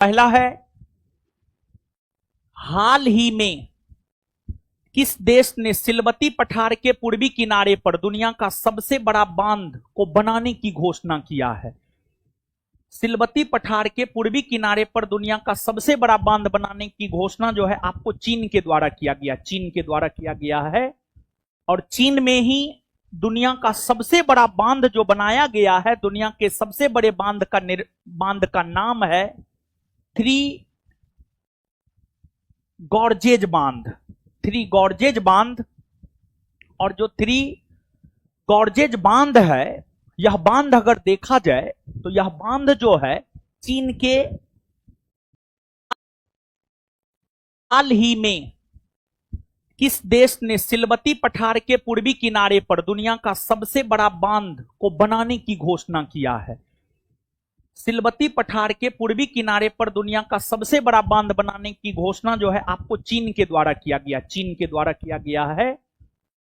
पहला है, हाल ही में किस देश ने सिलवती पठार के पूर्वी किनारे पर दुनिया का सबसे बड़ा बांध को बनाने की घोषणा किया है? सिलवती पठार के पूर्वी किनारे पर दुनिया का सबसे बड़ा बांध बनाने की घोषणा जो है आपको चीन के द्वारा किया गया, चीन के द्वारा किया गया है। और चीन में ही दुनिया का सबसे बड़ा बांध जो बनाया गया है, दुनिया के सबसे बड़े बांध का नाम है थ्री गॉर्जेज बांध, थ्री गॉर्जेज बांध। और जो थ्री गॉर्जेज बांध है, यह बांध अगर देखा जाए तो यह बांध जो है चीन के हाल ही में किस देश ने सिलवती पठार के पूर्वी किनारे पर दुनिया का सबसे बड़ा बांध को बनाने की घोषणा किया है? सिलवती पठार के पूर्वी किनारे पर दुनिया का सबसे बड़ा बांध बनाने की घोषणा जो है आपको चीन के द्वारा किया गया, चीन के द्वारा किया गया है।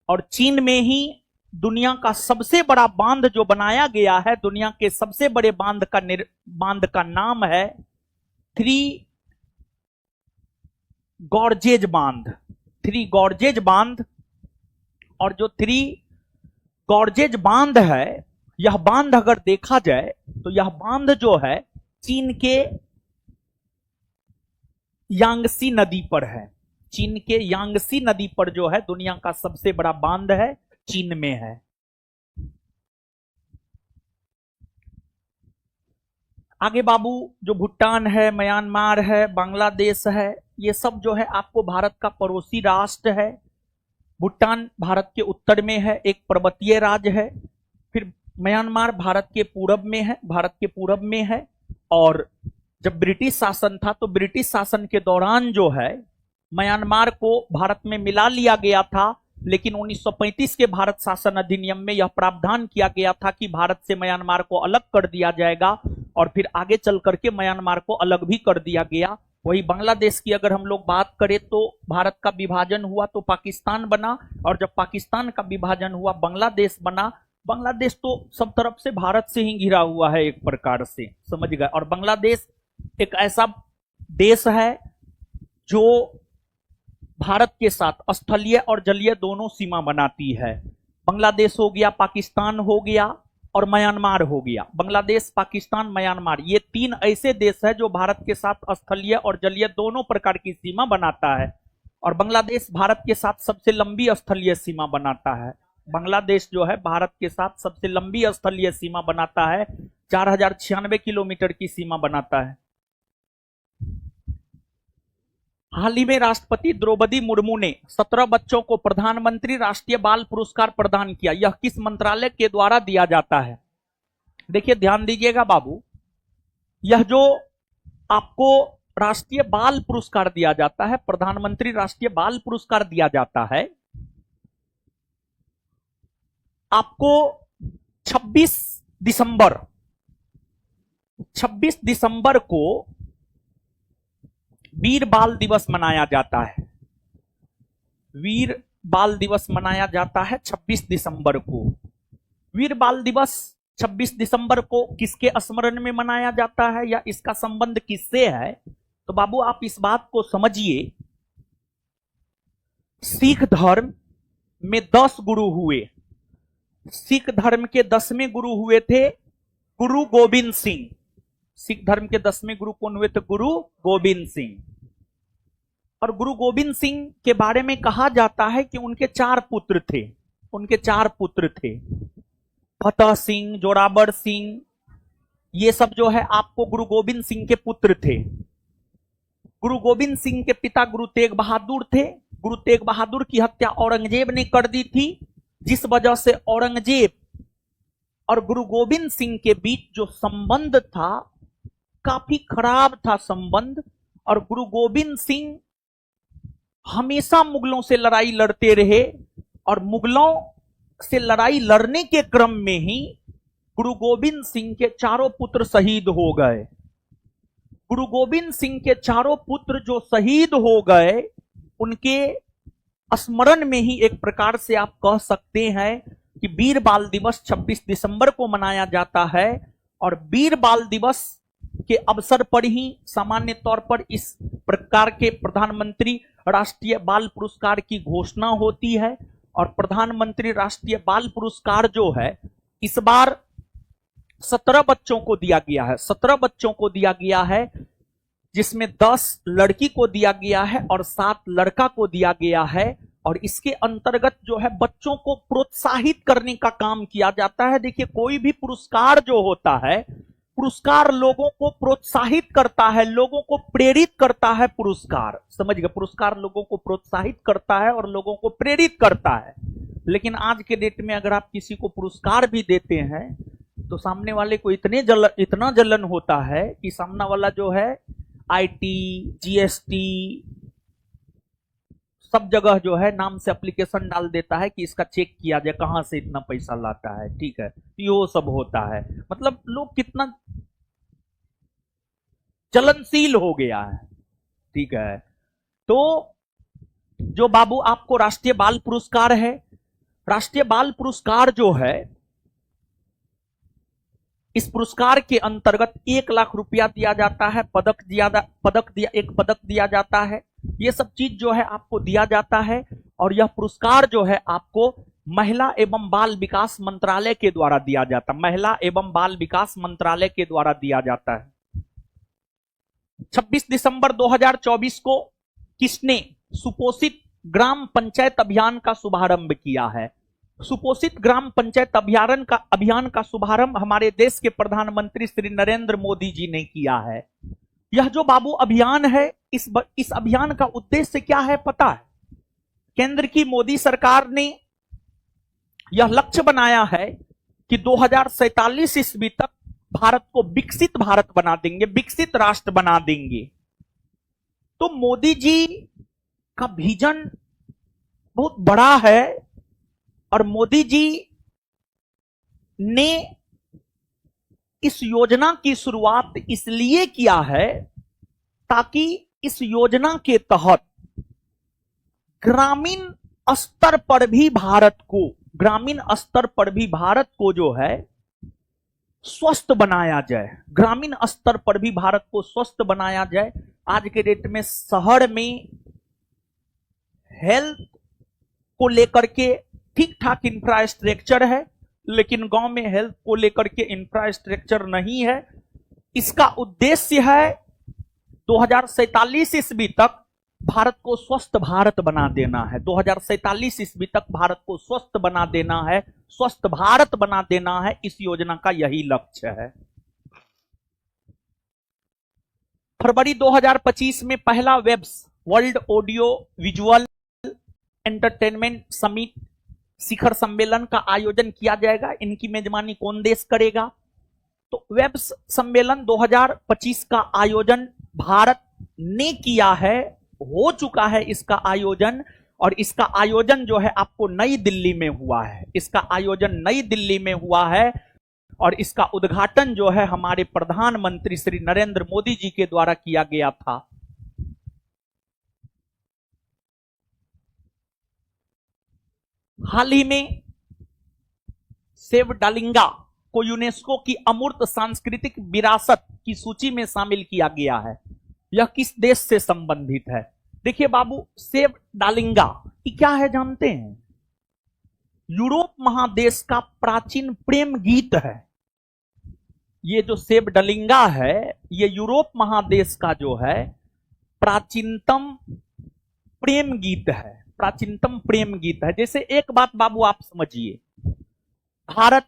और चीन में ही दुनिया का सबसे बड़ा बांध जो बनाया गया है, दुनिया के सबसे बड़े बांध का नाम है थ्री गॉर्जेज बांध, थ्री गॉर्जेज बांध। और जो थ्री गॉर्जेज बांध है, यह बांध अगर देखा जाए तो यह बांध जो है चीन के यांगसी नदी पर है, चीन के यांगसी नदी पर जो है दुनिया का सबसे बड़ा बांध है, चीन में है। आगे बाबू जो भूटान है, म्यांमार है, बांग्लादेश है, ये सब जो है आपको भारत का पड़ोसी राष्ट्र है। भूटान भारत के उत्तर में है, एक पर्वतीय राज्य है। फिर म्यांमार भारत के पूरब में है, भारत के पूरब में है। और जब ब्रिटिश शासन था तो ब्रिटिश शासन के दौरान जो है म्यांमार को भारत में मिला लिया गया था, लेकिन 1935 के भारत शासन अधिनियम में यह प्रावधान किया गया था कि भारत से म्यांमार को अलग कर दिया जाएगा। और फिर आगे चल करके म्यांमार को अलग भी कर दिया गया। वही बांग्लादेश की अगर हम लोग बात करें तो भारत का विभाजन हुआ तो पाकिस्तान बना, और जब पाकिस्तान का विभाजन हुआ बांग्लादेश बना। बांग्लादेश तो सब तरफ से भारत से ही घिरा हुआ है एक प्रकार से, समझ गए। और बांग्लादेश एक ऐसा देश है जो भारत के साथ स्थलीय और जलीय दोनों सीमा बनाती है। बांग्लादेश हो गया, पाकिस्तान हो गया और म्यांमार हो गया। बांग्लादेश, पाकिस्तान, म्यांमार, ये तीन ऐसे देश है जो भारत के साथ स्थलीय और जलीय दोनों प्रकार की सीमा बनाता है। और बांग्लादेश भारत के साथ सबसे लंबी स्थलीय सीमा बनाता है। बांग्लादेश जो है भारत के साथ सबसे लंबी स्थलीय सीमा बनाता है, 4096 किलोमीटर की सीमा बनाता है। हाल ही में राष्ट्रपति द्रौपदी मुर्मू ने 17 बच्चों को प्रधानमंत्री राष्ट्रीय बाल पुरस्कार प्रदान किया। यह किस मंत्रालय के द्वारा दिया जाता है? देखिए ध्यान दीजिएगा बाबू, यह जो आपको राष्ट्रीय बाल पुरस्कार दिया जाता है, प्रधानमंत्री राष्ट्रीय बाल पुरस्कार दिया जाता है, आपको 26 दिसंबर को वीर बाल दिवस मनाया जाता है। वीर बाल दिवस मनाया जाता है 26 दिसंबर को। वीर बाल दिवस 26 दिसंबर को किसके स्मरण में मनाया जाता है या इसका संबंध किससे है? तो बाबू आप इस बात को समझिए, सिख धर्म में 10 गुरु हुए। सिख धर्म के 10वें गुरु हुए थे गुरु गोविंद सिंह। सिख धर्म के 10वें गुरु कौन हुए थे? गुरु गोविंद सिंह। और गुरु गोविंद सिंह के बारे में कहा जाता है कि उनके 4 पुत्र थे। उनके 4 पुत्र थे, फतेह सिंह, जोरावर सिंह, ये सब जो है आपको गुरु गोविंद सिंह के पुत्र थे। गुरु गोविंद सिंह के पिता गुरु तेग बहादुर थे। गुरु तेग बहादुर की हत्या औरंगजेब ने कर दी थी, जिस वजह से औरंगजेब और गुरु गोविंद सिंह के बीच जो संबंध था काफी खराब था संबंध। और गुरु गोविंद सिंह हमेशा मुगलों से लड़ाई लड़ते रहे, और मुगलों से लड़ाई लड़ने के क्रम में ही गुरु गोविंद सिंह के 4 पुत्र शहीद हो गए। गुरु गोविंद सिंह के 4 पुत्र जो शहीद हो गए, उनके स्मरण में ही एक प्रकार से आप कह सकते हैं कि वीर बाल दिवस 26 दिसंबर को मनाया जाता है। और वीर बाल दिवस के अवसर पर ही सामान्य तौर पर इस प्रकार के प्रधानमंत्री राष्ट्रीय बाल पुरस्कार की घोषणा होती है। और प्रधानमंत्री राष्ट्रीय बाल पुरस्कार जो है इस बार 17 बच्चों को दिया गया है। 17 बच्चों को दिया गया है, जिसमें 10 लड़की को दिया गया है और 7 लड़का को दिया गया है। और इसके अंतर्गत जो है बच्चों को प्रोत्साहित करने का काम किया जाता है। देखिए, कोई भी पुरस्कार जो होता है, पुरस्कार लोगों को प्रोत्साहित करता है, लोगों को प्रेरित करता है। पुरस्कार समझ गए, पुरस्कार लोगों को प्रोत्साहित करता है और लोगों को प्रेरित करता है। लेकिन आज के डेट में अगर आप किसी को पुरस्कार भी देते हैं तो सामने वाले को इतना जलन होता है कि सामने वाला जो है आईटी, जीएसटी सब जगह जो है नाम से एप्लीकेशन डाल देता है कि इसका चेक किया जाए कहां से इतना पैसा लाता है। ठीक है, ये सब होता है। मतलब लोग कितना चलनशील हो गया है। ठीक है, तो जो बाबू आपको राष्ट्रीय बाल पुरस्कार है, राष्ट्रीय बाल पुरस्कार जो है इस पुरस्कार के अंतर्गत 1 लाख रुपया दिया जाता है, एक पदक दिया जाता है। ये सब चीज जो है आपको दिया जाता है। और यह पुरस्कार जो है आपको महिला एवं बाल विकास मंत्रालय के द्वारा दिया जाता है। महिला एवं बाल विकास मंत्रालय के द्वारा दिया जाता है। 26 दिसंबर 2024 को किसने सुपोषित ग्राम पंचायत अभियान का शुभारंभ किया है? सुपोषित ग्राम पंचायत अभियान का शुभारंभ हमारे देश के प्रधानमंत्री श्री नरेंद्र मोदी जी ने किया है। यह जो बाबू अभियान है, इस अभियान का उद्देश्य क्या है पता है? केंद्र की मोदी सरकार ने यह लक्ष्य बनाया है कि 2047 ईस्वी तक भारत को विकसित भारत बना देंगे, विकसित राष्ट्र बना देंगे। तो मोदी जी का विजन बहुत बड़ा है और मोदी जी ने इस योजना की शुरुआत इसलिए किया है ताकि इस योजना के तहत ग्रामीण स्तर पर भी भारत को जो है स्वस्थ बनाया जाए। ग्रामीण स्तर पर भी भारत को स्वस्थ बनाया जाए। आज के डेट में शहर में हेल्थ को लेकर के ठीक ठाक इंफ्रास्ट्रक्चर है, लेकिन गांव में हेल्थ को लेकर के इंफ्रास्ट्रक्चर नहीं है। इसका उद्देश्य है 2047 ईस्वी तक भारत को स्वस्थ भारत बना देना है। 2047 ईस्वी तक भारत को स्वस्थ बना देना है, स्वस्थ भारत बना देना है। इस योजना का यही लक्ष्य है। फरवरी 2025 में पहला WAVES world audio visual entertainment summit शिखर सम्मेलन का आयोजन किया जाएगा। इनकी मेजबानी कौन देश करेगा? तो वेब्स सम्मेलन 2025 का आयोजन भारत ने किया है, हो चुका है इसका आयोजन। और इसका आयोजन जो है आपको नई दिल्ली में हुआ है। इसका आयोजन नई दिल्ली में हुआ है और इसका उद्घाटन जो है हमारे प्रधानमंत्री श्री नरेंद्र मोदी जी के द्वारा किया गया था। हाल ही में सेव डालिंगा को यूनेस्को की अमूर्त सांस्कृतिक विरासत की सूची में शामिल किया गया है। यह किस देश से संबंधित है? देखिए बाबू, सेव डालिंगा ये क्या है जानते हैं? यूरोप महादेश का प्राचीन प्रेम गीत है। ये जो सेव डालिंगा है ये यूरोप महादेश का जो है प्राचीनतम प्रेम गीत है। प्राचीनतम प्रेम गीत है। जैसे एक बात बाबू आप समझिए, भारत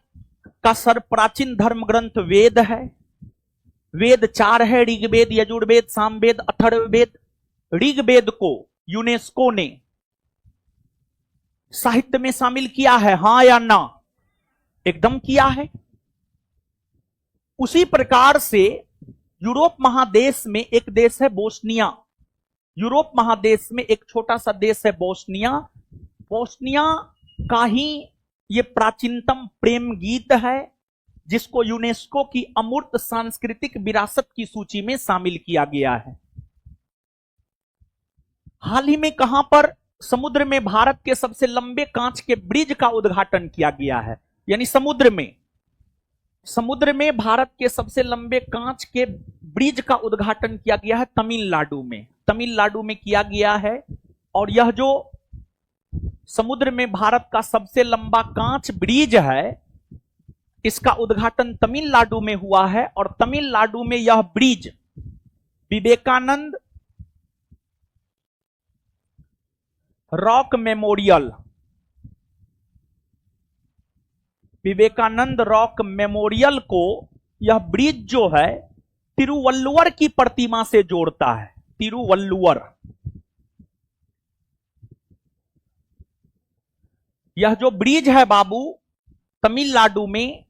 का सर्वप्राचीन धर्म ग्रंथ वेद है। वेद 4 है, ऋग्वेद, यजुर्वेद, सामवेद, अथर्ववेद। ऋग्वेद को यूनेस्को ने साहित्य में शामिल किया है, हां या ना? एकदम किया है। उसी प्रकार से यूरोप महादेश में एक देश है बोस्निया। यूरोप महादेश में एक छोटा सा देश है बोस्निया। बोस्निया का ही ये प्राचीनतम प्रेम गीत है जिसको यूनेस्को की अमूर्त सांस्कृतिक विरासत की सूची में शामिल किया गया है। हाल ही में कहां पर? समुद्र में भारत के सबसे लंबे कांच के ब्रिज का उद्घाटन किया गया है। यानी समुद्र में समुद्र में भारत के सबसे लंबे कांच के ब्रिज का उद्घाटन किया गया है तमिलनाडु में, तमिलनाडु में किया गया है। और यह जो समुद्र में भारत का सबसे लंबा कांच ब्रिज है, इसका उद्घाटन तमिलनाडु में हुआ है। और तमिलनाडु में यह bridge Vivekananda rock memorial, Vivekananda rock memorial को यह ब्रिज जो है तिरुवल्लुवर की प्रतिमा से जोड़ता है। तिरुवल्लुवर, यह जो ब्रिज है बाबू तमिलनाडु में,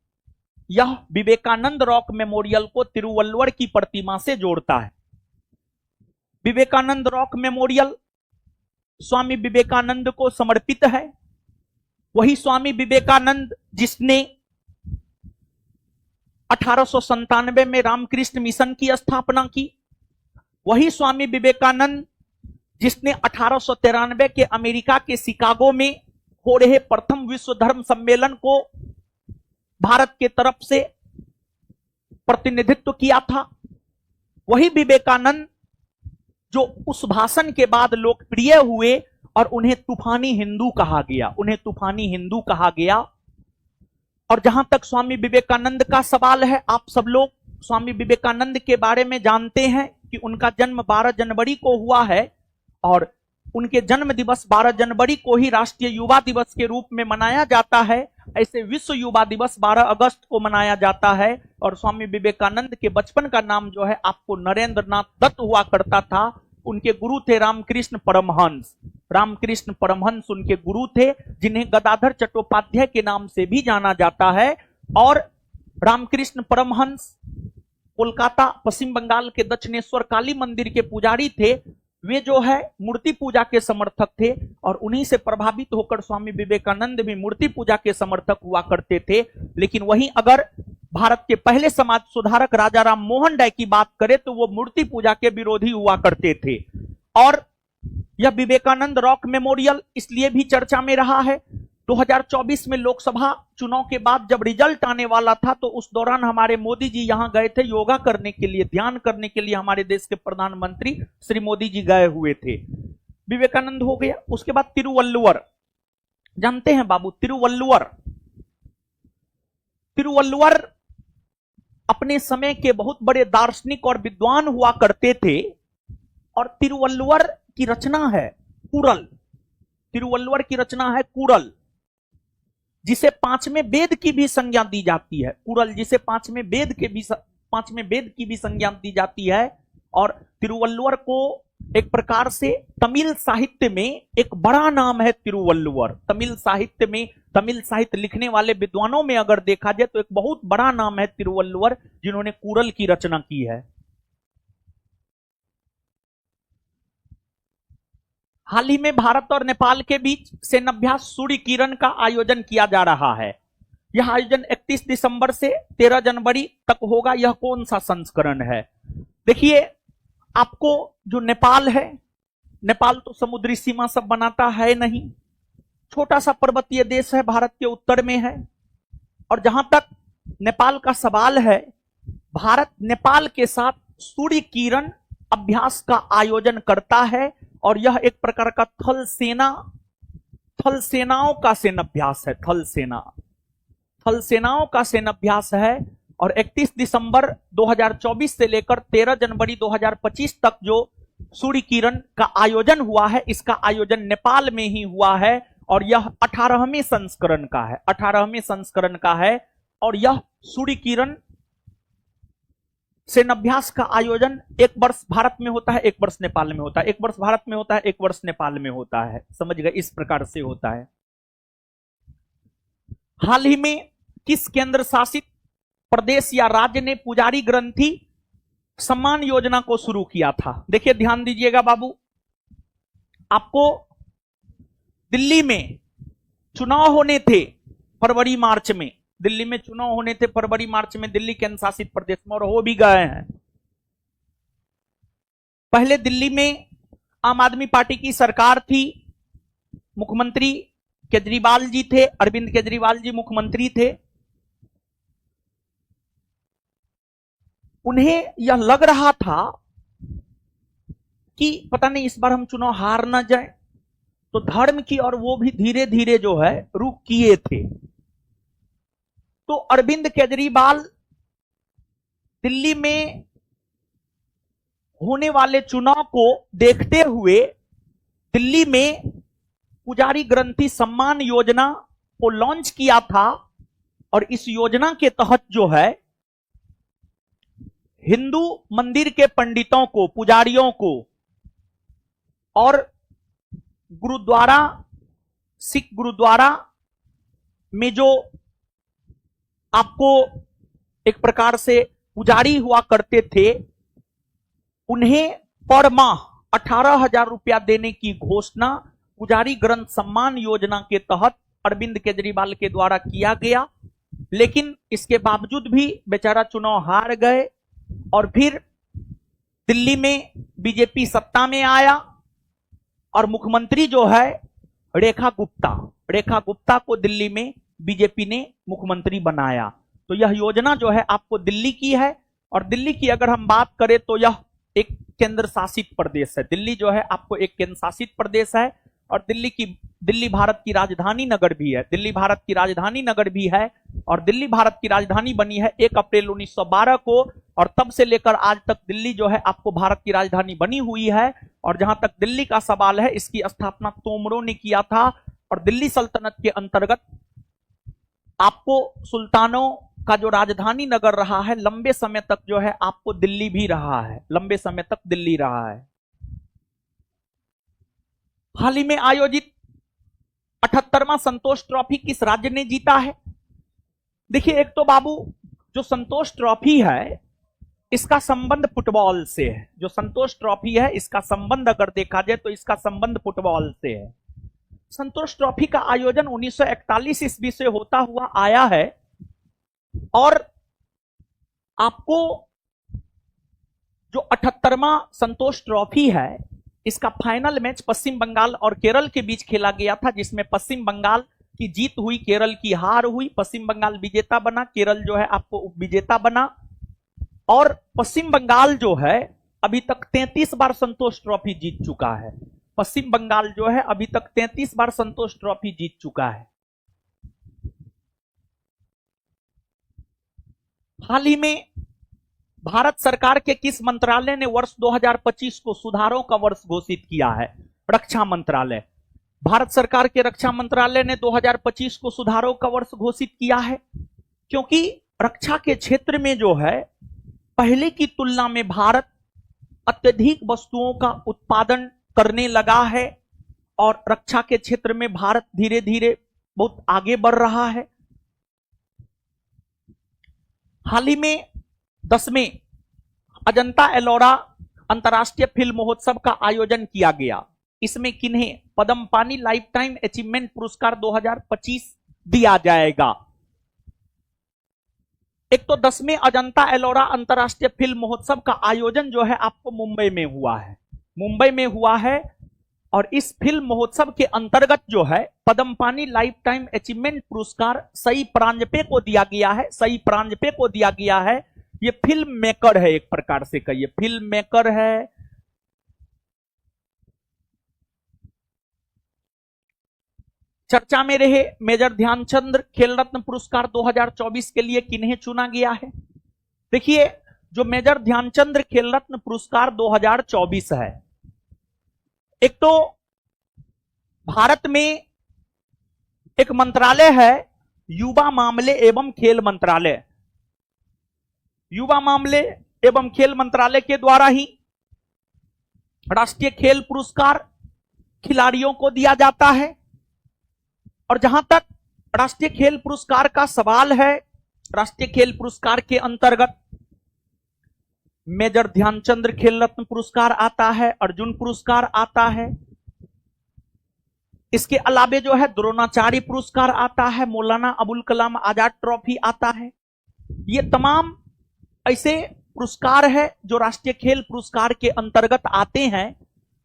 यह विवेकानंद रॉक मेमोरियल को तिरुवल्लुवर की प्रतिमा से जोड़ता है। विवेकानंद रॉक मेमोरियल स्वामी विवेकानंद को समर्पित है। वही स्वामी विवेकानंद जिसने 1897 में रामकृष्ण मिशन की स्थापना की, वही स्वामी विवेकानंद जिसने 1893 के अमेरिका के शिकागो में हो रहे प्रथम विश्व धर्म सम्मेलन को भारत के तरफ से प्रतिनिधित्व किया था। वही विवेकानंद जो उस भाषण के बाद लोकप्रिय हुए और उन्हें तूफानी हिंदू कहा गया, उन्हें तूफानी हिंदू कहा गया। और जहां तक स्वामी विवेकानंद का सवाल है, आप सब लोग स्वामी विवेकानंद के बारे में जानते हैं कि उनका जन्म 12 जनवरी को हुआ है और उनके जन्म दिवस 12 जनवरी को ही राष्ट्रीय युवा दिवस के रूप में मनाया जाता है। ऐसे विश्व युवा दिवस 12 अगस्त को मनाया जाता है। और स्वामी विवेकानंद के बचपन का नाम जो है आपको नरेंद्र नाथ दत्त हुआ करता था। उनके गुरु थे रामकृष्ण परमहंस, रामकृष्ण परमहंस उनके गुरु थे, जिन्हें गदाधर चट्टोपाध्याय के नाम से भी जाना जाता है। और रामकृष्ण परमहंस कोलकाता पश्चिम बंगाल के दक्षिणेश्वर काली मंदिर के पुजारी थे। वे जो है मूर्ति पूजा के समर्थक थे और उन्हीं से प्रभावित होकर स्वामी विवेकानंद भी मूर्ति पूजा के समर्थक हुआ करते थे। लेकिन वहीं अगर भारत के पहले समाज सुधारक राजा राम मोहन राय की बात करें तो वो मूर्ति पूजा के विरोधी हुआ करते थे। और यह विवेकानंद रॉक मेमोरियल इसलिए भी चर्चा में रहा है, 2024 में लोकसभा चुनाव के बाद जब रिजल्ट आने वाला था तो उस दौरान हमारे मोदी जी यहां गए थे योगा करने के लिए, ध्यान करने के लिए। हमारे देश के प्रधानमंत्री श्री मोदी जी गए हुए थे। विवेकानंद हो गया। उसके बाद तिरुवल्लुवर, जानते हैं बाबू तिरुवल्लुवर, तिरुवल्लुवर अपने समय के बहुत बड़े दार्शनिक और विद्वान हुआ करते थे। और तिरुवल्लुवर की रचना है कुरल, तिरुवल्लुवर की रचना है कुरल, जिसे पांचवें वेद की भी संज्ञा दी जाती है। कुरल जिसे पांचवें वेद की भी संज्ञा दी जाती है। और तिरुवल्लुवर को एक प्रकार से तमिल साहित्य में एक बड़ा नाम है तिरुवल्लुवर। तमिल साहित्य में, तमिल साहित्य लिखने वाले विद्वानों में अगर देखा जाए तो एक बहुत बड़ा नाम है तिरुवल्लुवर, जिन्होंने कुरल की रचना की है। हाल ही में भारत और नेपाल के बीच सेनाभ्यास सूर्य किरण का आयोजन किया जा रहा है। यह आयोजन 31 दिसंबर से 13 जनवरी तक होगा। यह कौन सा संस्करण है? देखिए, आपको जो नेपाल है, नेपाल तो समुद्री सीमा सब बनाता है नहीं, छोटा सा पर्वतीय देश है, भारत के उत्तर में है। और जहां तक नेपाल का सवाल है, भारत नेपाल के साथ सूर्य किरण अभ्यास का आयोजन करता है। और यह एक प्रकार का थल सेनाओं का सेनाभ्यास है, थल सेनाओं का सेनाभ्यास है। और 31 दिसंबर 2024 से लेकर 13 जनवरी 2025 तक जो सूर्य किरण का आयोजन हुआ है, इसका आयोजन नेपाल में ही हुआ है। और यह 18वें संस्करण का है, 18वें संस्करण का है। और यह सूर्य किरण सेनाभ्यास का आयोजन एक वर्ष भारत में होता है, एक वर्ष नेपाल में होता है, एक वर्ष भारत में होता है, एक वर्ष नेपाल में होता है। समझ गए? इस प्रकार से होता है। हाल ही में किस केंद्र शासित प्रदेश या राज्य ने पुजारी ग्रंथी सम्मान योजना को शुरू किया था? देखिए, ध्यान दीजिएगा बाबू, आपको दिल्ली में चुनाव होने थे फरवरी मार्च में, दिल्ली में चुनाव होने थे फरवरी मार्च में दिल्ली केंद्र शासित प्रदेश में, और हो भी गए हैं। पहले दिल्ली में आम आदमी पार्टी की सरकार थी, मुख्यमंत्री केजरीवाल जी थे, अरविंद केजरीवाल जी मुख्यमंत्री थे। उन्हें यह लग रहा था कि पता नहीं इस बार हम चुनाव हार ना जाए, तो धर्म की और वो भी धीरे धीरे जो है रुख किए थे। तो अरविंद केजरीवाल दिल्ली में होने वाले चुनाव को देखते हुए दिल्ली में पुजारी ग्रंथि सम्मान योजना को लॉन्च किया था, और इस योजना के तहत जो है हिंदू मंदिर के पंडितों को, पुजारियों को और गुरुद्वारा, सिख गुरुद्वारा में जो आपको एक प्रकार से पुजारी हुआ करते थे, उन्हें पर माह 18,000 रुपया देने की घोषणा पुजारी ग्रंथ सम्मान योजना के तहत अरविंद केजरीवाल के द्वारा किया गया। लेकिन इसके बावजूद भी बेचारा चुनाव हार गए, और फिर दिल्ली में बीजेपी सत्ता में आया, और मुख्यमंत्री जो है रेखा गुप्ता को दिल्ली में बीजेपी ने मुख्यमंत्री बनाया। तो यह योजना जो है आपको दिल्ली की है, और दिल्ली की अगर हम बात करें तो यह एक केंद्र शासित प्रदेश है। दिल्ली जो है आपको एक केंद्र शासित प्रदेश है, और दिल्ली भारत की राजधानी नगर भी है। दिल्ली भारत की राजधानी नगर भी है, और दिल्ली भारत की राजधानी बनी है 1 अप्रैल 1912 को, और तब से लेकर आज तक दिल्ली जो है आपको भारत की राजधानी बनी हुई है। और जहां तक दिल्ली का सवाल है, इसकी स्थापना तोमरों ने किया था, और दिल्ली सल्तनत के अंतर्गत आपको सुल्तानों का जो राजधानी नगर रहा है, लंबे समय तक जो है आपको दिल्ली भी रहा है, लंबे समय तक दिल्ली रहा है। हाल ही में आयोजित 78वां संतोष ट्रॉफी किस राज्य ने जीता है? देखिए, एक तो बाबू जो संतोष ट्रॉफी है इसका संबंध फुटबॉल से है। जो संतोष ट्रॉफी है इसका संबंध अगर देखा जाए तो इसका संबंध फुटबॉल से है। संतोष ट्रॉफी का आयोजन 1941 ईस्वी से होता हुआ आया है, और आपको जो 78वां संतोष ट्रॉफी है इसका फाइनल मैच पश्चिम बंगाल और केरल के बीच खेला गया था, जिसमें पश्चिम बंगाल की जीत हुई, केरल की हार हुई। पश्चिम बंगाल विजेता बना, केरल जो है आपको उपविजेता बना। और पश्चिम बंगाल जो है अभी तक 33 बार संतोष ट्रॉफी जीत चुका है। पश्चिम बंगाल जो है अभी तक 33 बार संतोष ट्रॉफी जीत चुका है। हाल ही में भारत सरकार के किस मंत्रालय ने वर्ष 2025 को सुधारों का वर्ष घोषित किया है? रक्षा मंत्रालय। भारत सरकार के रक्षा मंत्रालय ने 2025 को सुधारों का वर्ष घोषित किया है, क्योंकि रक्षा के क्षेत्र में जो है पहले की तुलना में भारत अत्यधिक वस्तुओं का उत्पादन करने लगा है, और रक्षा के क्षेत्र में भारत धीरे धीरे बहुत आगे बढ़ रहा है। हाल ही में 10वें अजंता एलोरा अंतर्राष्ट्रीय फिल्म महोत्सव का आयोजन किया गया। इसमें किन्हें पद्म पानी लाइफ टाइम अचीवमेंट पुरस्कार 2025 दिया जाएगा? एक तो 10वें अजंता एलोरा अंतर्राष्ट्रीय फिल्म महोत्सव का आयोजन जो है आपको मुंबई में हुआ है, और इस फिल्म महोत्सव के अंतर्गत जो है पद्म पानी लाइफ टाइम अचीवमेंट पुरस्कार सई परांजपे को दिया गया है। ये फिल्म मेकर है, एक प्रकार से कहिए फिल्म मेकर है। चर्चा में रहे मेजर ध्यानचंद खेल रत्न पुरस्कार 2024 के लिए किन्हें चुना गया है? देखिए, जो मेजर ध्यानचंद खेल रत्न पुरस्कार 2024 है, एक तो भारत में एक मंत्रालय है युवा मामले एवं खेल मंत्रालय। युवा मामले एवं खेल मंत्रालय के द्वारा ही राष्ट्रीय खेल पुरस्कार खिलाड़ियों को दिया जाता है। और जहां तक राष्ट्रीय खेल पुरस्कार का सवाल है, राष्ट्रीय खेल पुरस्कार के अंतर्गत मेजर ध्यानचंद खेल रत्न पुरस्कार आता है, अर्जुन पुरस्कार आता है, इसके अलावे जो है द्रोणाचार्य पुरस्कार आता है, मौलाना अबुल कलाम आजाद ट्रॉफी आता है। ये तमाम ऐसे पुरस्कार है जो राष्ट्रीय खेल पुरस्कार के अंतर्गत आते हैं।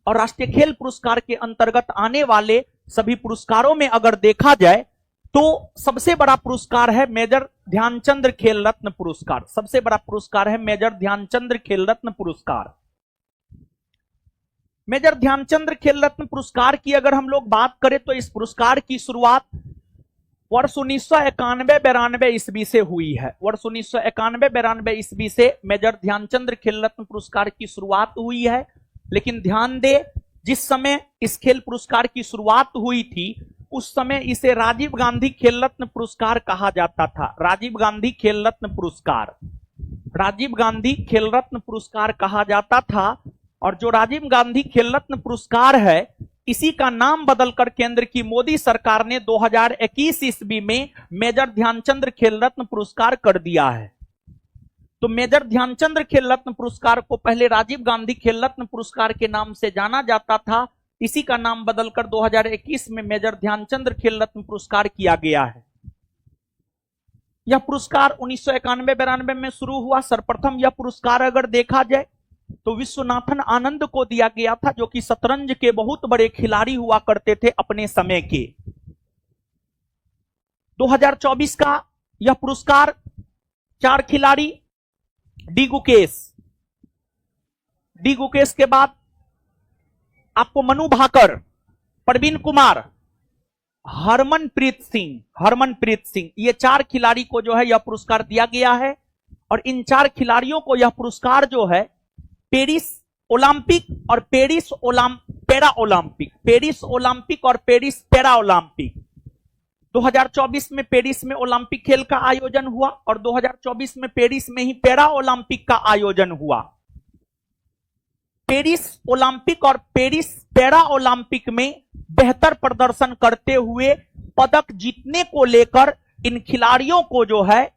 और राष्ट्रीय खेल पुरस्कार के अंतर्गत आने वाले सभी पुरस्कारों में अगर देखा जाए तो सबसे बड़ा पुरस्कार है मेजर ध्यानचंद्र खेल रत्न पुरस्कार। सबसे बड़ा पुरस्कार है मेजर ध्यानचंद्र खेल रत्न पुरस्कार। मेजर ध्यानचंद्र खेल रत्न पुरस्कार की अगर हम लोग बात करें तो इस पुरस्कार की शुरुआत वर्ष 1991-92 ईस्वी से हुई है। वर्ष 1991-92 ईस्वी से मेजर ध्यानचंद्र खेल रत्न पुरस्कार की शुरुआत हुई है। लेकिन ध्यान दे, जिस समय इस खेल पुरस्कार की शुरुआत हुई थी उस समय इसे राजीव गांधी खेल रत्न पुरस्कार कहा जाता था। राजीव गांधी खेल रत्न पुरस्कार, राजीव गांधी खेल रत्न पुरस्कार कहा जाता था। और जो राजीव गांधी खेल रत्न पुरस्कार है इसी का नाम बदलकर केंद्र की मोदी सरकार ने 2021 ईस्वी में मेजर ध्यानचंद्र खेल रत्न पुरस्कार कर दिया है। तो मेजर ध्यानचंद्र खेल रत्न पुरस्कार को पहले राजीव गांधी खेल रत्न पुरस्कार के नाम से जाना जाता था, इसी का नाम बदलकर 2021 में मेजर ध्यानचंद्र खेल रत्न पुरस्कार किया गया है। यह पुरस्कार 1991-92 में शुरू हुआ। सर्वप्रथम यह पुरस्कार अगर देखा जाए तो विश्वनाथन आनंद को दिया गया था, जो कि शतरंज के बहुत बड़े खिलाड़ी हुआ करते थे अपने समय के। 2024 का यह पुरस्कार 4 खिलाड़ी डी गुकेश के बाद आपको मनु भाकर, प्रवीण कुमार, हरमनप्रीत सिंह, ये 4 खिलाड़ी को जो है यह पुरस्कार दिया गया है। और इन 4 खिलाड़ियों को यह पुरस्कार जो है पेरिस ओलंपिक और पेरिस पैरा ओलंपिक 2024 में पेरिस में ओलंपिक खेल का आयोजन हुआ और 2024 में पेरिस में ही पैरा ओलंपिक का आयोजन हुआ। पेरिस ओलंपिक और पेरिस पैरा ओलंपिक में बेहतर प्रदर्शन करते हुए पदक जीतने को लेकर इन खिलाड़ियों को जो है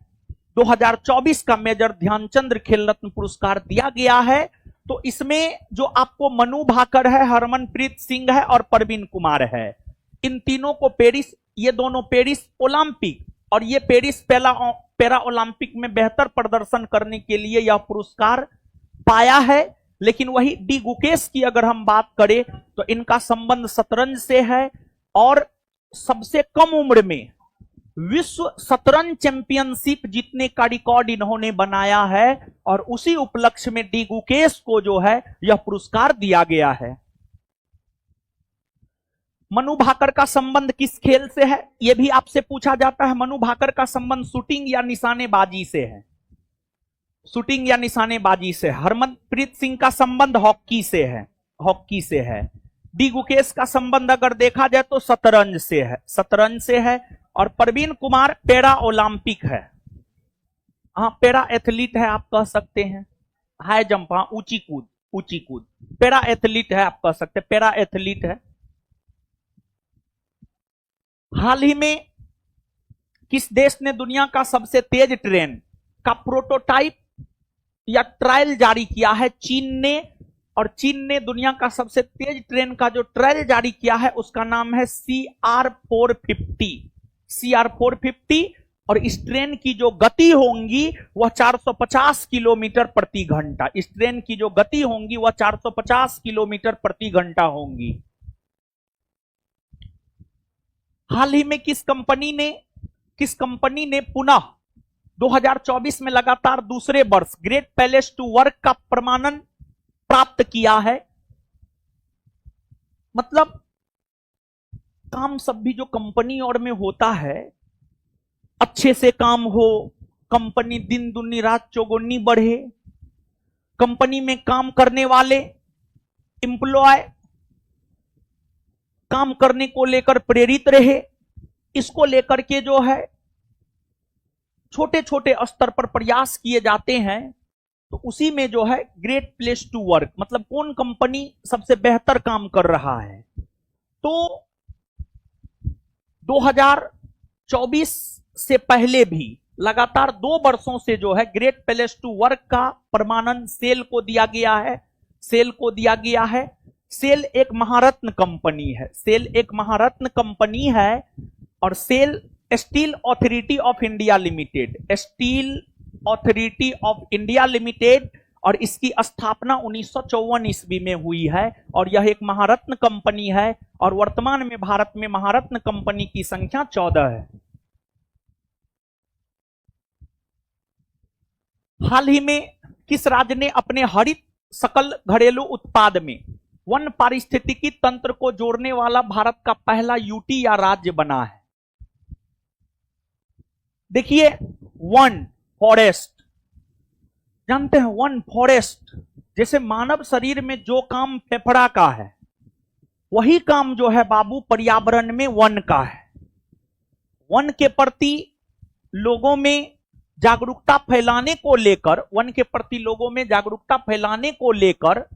2024 का मेजर ध्यानचंद्र खेल रत्न पुरस्कार दिया गया है। तो इसमें जो आपको मनु भाकर है, हरमनप्रीत सिंह है और प्रवीण कुमार है, इन तीनों को पेरिस, ये दोनों पेरिस ओलंपिक और ये पेरिस पैरा ओलंपिक में बेहतर प्रदर्शन करने के लिए यह पुरस्कार पाया है। लेकिन वही डी गुकेश की अगर हम बात करें तो इनका संबंध शतरंज से है और सबसे कम उम्र में विश्व शतरंज चैंपियनशिप जीतने का रिकॉर्ड इन्होंने बनाया है और उसी उपलक्ष्य में डी गुकेश को जो है यह पुरस्कार दिया गया है। मनु भाकर का संबंध किस खेल से है यह भी आपसे पूछा जाता है। मनु भाकर का संबंध शूटिंग या निशानेबाजी से है, शूटिंग या निशानेबाजी से। हरमनप्रीत सिंह का संबंध हॉकी से है। डी गुकेश का संबंध अगर देखा जाए तो शतरंज से है। और प्रवीण कुमार पैरा ओलंपिक है, हाँ पैरा एथलीट है आप कह सकते हैं, हाई जंप, हाँ ऊंची कूद पैरा एथलीट है आप कह सकते हैं, पैरा एथलीट है। हाल ही में किस देश ने दुनिया का सबसे तेज ट्रेन का प्रोटोटाइप या ट्रायल जारी किया है? चीन ने। और चीन ने दुनिया का सबसे तेज ट्रेन का जो ट्रायल जारी किया है उसका नाम है CR450 और इस ट्रेन की जो गति होंगी वह 450 किलोमीटर प्रति घंटा। इस ट्रेन की जो गति होंगी वह 450 किलोमीटर प्रति घंटा होंगी। हाल ही में किस कंपनी ने पुनः 2024 में लगातार दूसरे वर्ष ग्रेट प्लेस टू वर्क का प्रमाणन प्राप्त किया है? मतलब काम सब भी जो कंपनी और में होता है अच्छे से काम हो, कंपनी दिन दुनी रात चौगुनी बढ़े, कंपनी में काम करने वाले एम्प्लॉय काम करने को लेकर प्रेरित रहे, इसको लेकर के जो है छोटे छोटे स्तर पर प्रयास किए जाते हैं। तो उसी में जो है ग्रेट प्लेस टू वर्क, मतलब कौन कंपनी सबसे बेहतर काम कर रहा है। तो 2024 से पहले भी लगातार 2 वर्षों से जो है ग्रेट प्लेस टू वर्क का प्रमाणन सेल को दिया गया है। सेल एक महारत्न कंपनी है और SAIL steel authority of India limited और इसकी स्थापना 1954 ईस्वी में हुई है और यह एक महारत्न कंपनी है और वर्तमान में भारत में महारत्न कंपनी की संख्या 14 है। हाल ही में किस राज्य ने अपने हरित सकल घरेलू उत्पाद में वन पारिस्थितिकी तंत्र को जोड़ने वाला भारत का पहला यूटी या राज्य बना है? देखिए, वन फॉरेस्ट, जानते हैं वन फॉरेस्ट, जैसे मानव शरीर में जो काम फेफड़ा का है वही काम जो है बाबू पर्यावरण में वन का है। वन के प्रति लोगों में जागरूकता फैलाने को लेकर, वन के प्रति लोगों में जागरूकता फैलाने को लेकर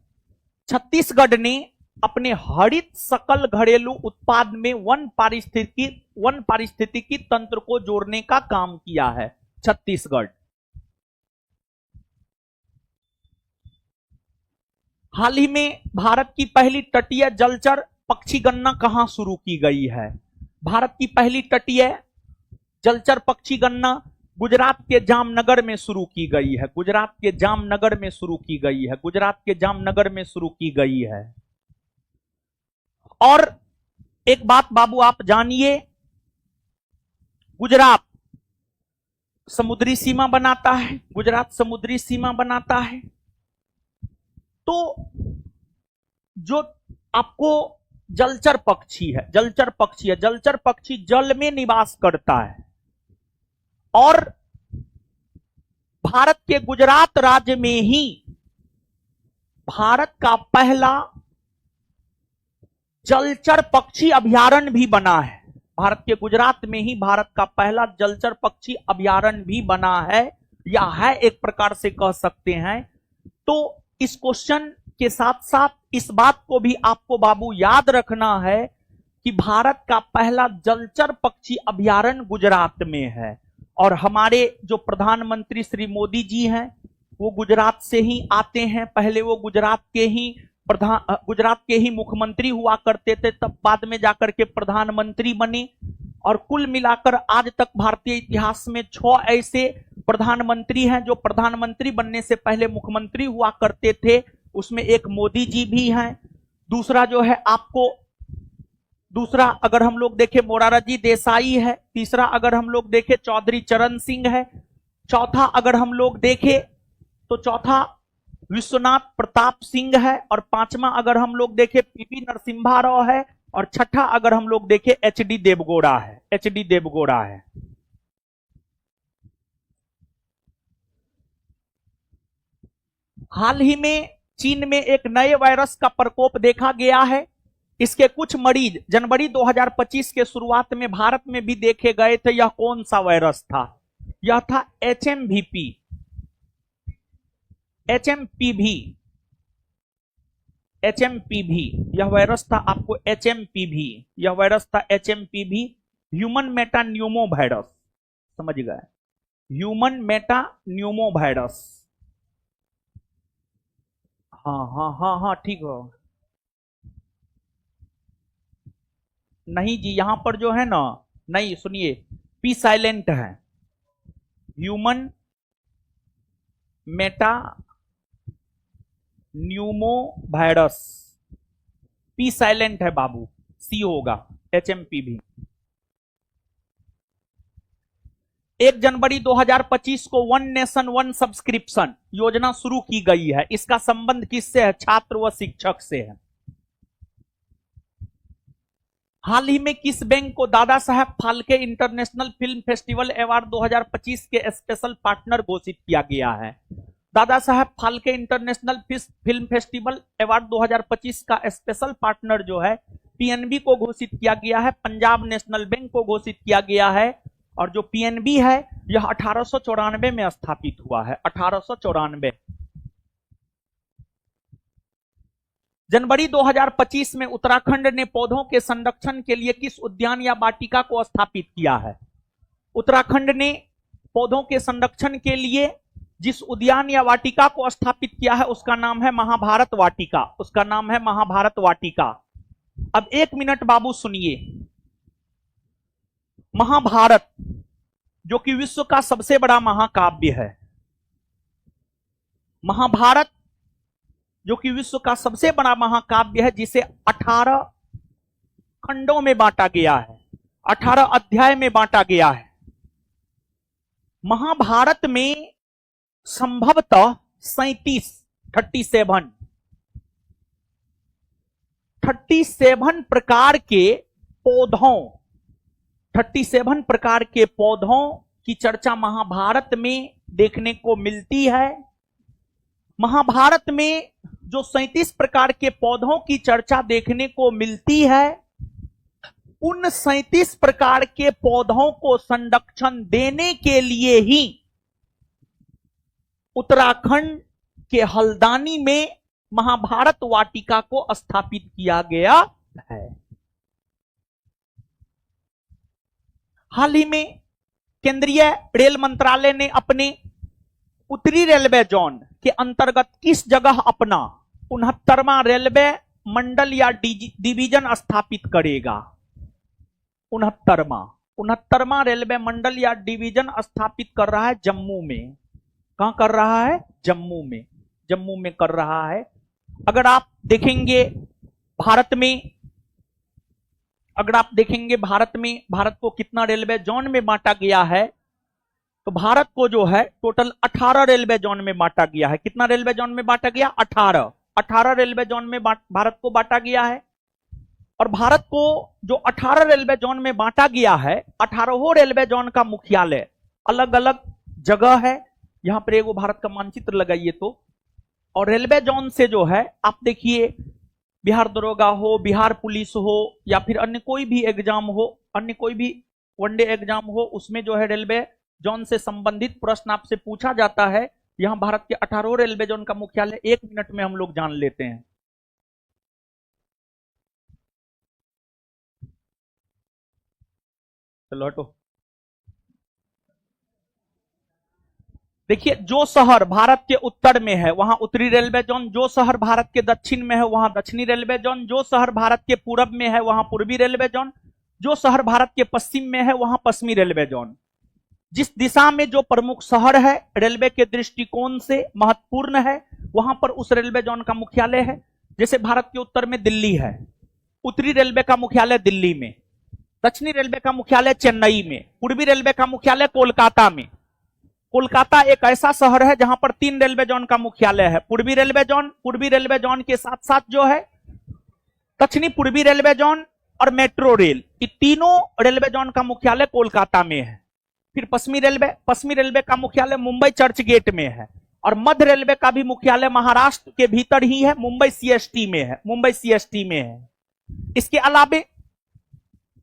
छत्तीसगढ़ ने अपने हरित सकल घरेलू उत्पाद में वन पारिस्थितिकी तंत्र को जोड़ने का काम किया है छत्तीसगढ़। हाल ही में भारत की पहली तटीय जलचर पक्षी गणना कहां शुरू की गई है? भारत की पहली तटीय जलचर पक्षी गणना गुजरात के जामनगर में शुरू की गई है। गुजरात के जामनगर में शुरू की गई है। गुजरात के जामनगर में शुरू की गई है। और एक बात बाबू आप जानिए, गुजरात समुद्री सीमा बनाता है। गुजरात समुद्री सीमा बनाता है। तो जो आपको जलचर पक्षी है, जलचर पक्षी जल में निवास करता है। और भारत के गुजरात राज्य में ही भारत का पहला जलचर पक्षी अभयारण्य भी बना है। भारत के गुजरात में ही भारत का पहला जलचर पक्षी अभयारण्य भी बना है, या है एक प्रकार से कह सकते हैं। तो इस क्वेश्चन के साथ साथ इस बात को भी आपको बाबू याद रखना है कि भारत का पहला जलचर पक्षी अभयारण्य गुजरात में है। और हमारे जो प्रधानमंत्री श्री मोदी जी हैं वो गुजरात से ही आते हैं। पहले वो गुजरात के ही मुख्यमंत्री हुआ करते थे, तब बाद में जाकर के प्रधानमंत्री बने। और कुल मिलाकर आज तक भारतीय इतिहास में 6 ऐसे प्रधानमंत्री हैं जो प्रधानमंत्री बनने से पहले मुख्यमंत्री हुआ करते थे। उसमें एक मोदी जी भी हैं। दूसरा जो है आपको, दूसरा अगर हम लोग देखें मोरारजी देसाई है। तीसरा अगर हम लोग देखें चौधरी चरण सिंह है। चौथा अगर हम लोग देखें तो चौथा विश्वनाथ प्रताप सिंह है। और पांचवा अगर हम लोग देखें पीवी नरसिम्हा राव है। और छठा अगर हम लोग देखें एचडी देवगौड़ा है। हाल ही में चीन में एक नए वायरस का प्रकोप देखा गया है। इसके कुछ मरीज जनवरी 2025 के शुरुआत में भारत में भी देखे गए थे। यह कौन सा वायरस था? यह था HMPV। यह वायरस था आपको HMPV, human Meta Numa virus. समझ गए? Human Meta Numa virus. हाँ ठीक हो। नहीं जी, यहां पर जो है ना, नहीं सुनिए, पी साइलेंट है। Human Meta Numa virus, P silent है बाबू, सी होगा। HMPV 1 जनवरी 2025 को वन नेशन वन सब्सक्रिप्शन योजना शुरू की गई है। इसका संबंध किससे है? छात्र व शिक्षक से है। हाल ही में किस बैंक को Dada Saheb Phalke international film festival award 2025 के स्पेशल पार्टनर घोषित किया गया है? Dada Saheb Phalke international film festival award 2025 का स्पेशल पार्टनर जो है पीएनबी को घोषित किया गया है। पंजाब नेशनल बैंक को घोषित किया गया है। और जो पीएनबी है यह 1894 में स्थापित हुआ है। 1894। जनवरी 2025 में उत्तराखंड ने पौधों के संरक्षण के लिए किस उद्यान या वाटिका को स्थापित किया है? उत्तराखंड ने पौधों के संरक्षण के लिए जिस उद्यान या वाटिका को स्थापित किया है उसका नाम है महाभारत वाटिका। अब 1 मिनट बाबू सुनिए। महाभारत जो कि विश्व का सबसे बड़ा महाकाव्य है, महाभारत जो कि विश्व का सबसे बड़ा महाकाव्य है, जिसे 18 खंडों में बांटा गया है, 18 अध्याय में बांटा गया है। महाभारत में संभवतः 37 प्रकार के पौधों 37 प्रकार के पौधों की चर्चा महाभारत में देखने को मिलती है। महाभारत में जो 37 प्रकार के पौधों की चर्चा देखने को मिलती है, उन 37 प्रकार के पौधों को संरक्षण देने के लिए ही उत्तराखंड के हल्द्वानी में महाभारत वाटिका को स्थापित किया गया है। हाल ही में केंद्रीय रेल मंत्रालय ने अपने उत्तरी रेलवे जोन के अंतर्गत किस जगह अपना 69वां रेलवे मंडल या डिवीजन स्थापित करेगा? 69वां रेलवे मंडल या डिवीजन स्थापित कर रहा है जम्मू में। कहां कर रहा है? जम्मू में कर रहा है। अगर आप देखेंगे भारत को कितना रेलवे जोन में बांटा गया है, तो भारत को जो है टोटल 18 रेलवे जोन में बांटा गया है। कितना रेलवे जोन में बांटा गया? 18 रेलवे जोन में भारत को बांटा गया है। और भारत को जो 18 रेलवे जोन में बांटा गया है, 18 रेलवे जोन का मुख्यालय अलग अलग जगह है। यहां पर एगो भारत का मानचित्र लगाइए तो, और रेलवे जोन से जो है आप देखिए, बिहार दरोगा हो, बिहार पुलिस हो, या फिर अन्य कोई भी एग्जाम हो, अन्य कोई भी वनडे एग्जाम हो, उसमें जो है रेलवे जोन से संबंधित प्रश्न आपसे पूछा जाता है। यहां भारत के 18 रेलवे जोन का मुख्यालय 1 मिनट में हम लोग जान लेते हैं। चलो हटो। देखिए, जो शहर भारत के उत्तर में है वहां उत्तरी रेलवे जोन, जो शहर भारत के दक्षिण में है वहां दक्षिणी रेलवे जोन, जो शहर भारत के पूरब में है वहां पूर्वी रेलवे जोन, जो शहर भारत के पश्चिम में है वहां पश्चिमी रेलवे जोन। जिस दिशा में जो प्रमुख शहर है रेलवे के दृष्टिकोण से महत्वपूर्ण है, वहां पर उस रेलवे जोन का मुख्यालय है। जैसे भारत के उत्तर में दिल्ली है, उत्तरी रेलवे का मुख्यालय दिल्ली में, दक्षिणी रेलवे का मुख्यालय चेन्नई में, पूर्वी रेलवे का मुख्यालय कोलकाता में। कोलकाता एक ऐसा शहर है जहां पर 3 रेलवे जोन का मुख्यालय है। पूर्वी रेलवे जोन के साथ साथ जो है दक्षिणी पूर्वी रेलवे जोन और मेट्रो रेल, ये तीनों रेलवे जोन का मुख्यालय कोलकाता में है। फिर पश्चिमी रेलवे का मुख्यालय मुंबई चर्च गेट में है, और मध्य रेलवे का भी मुख्यालय महाराष्ट्र के भीतर ही है, मुंबई सीएसटी में है। इसके अलावे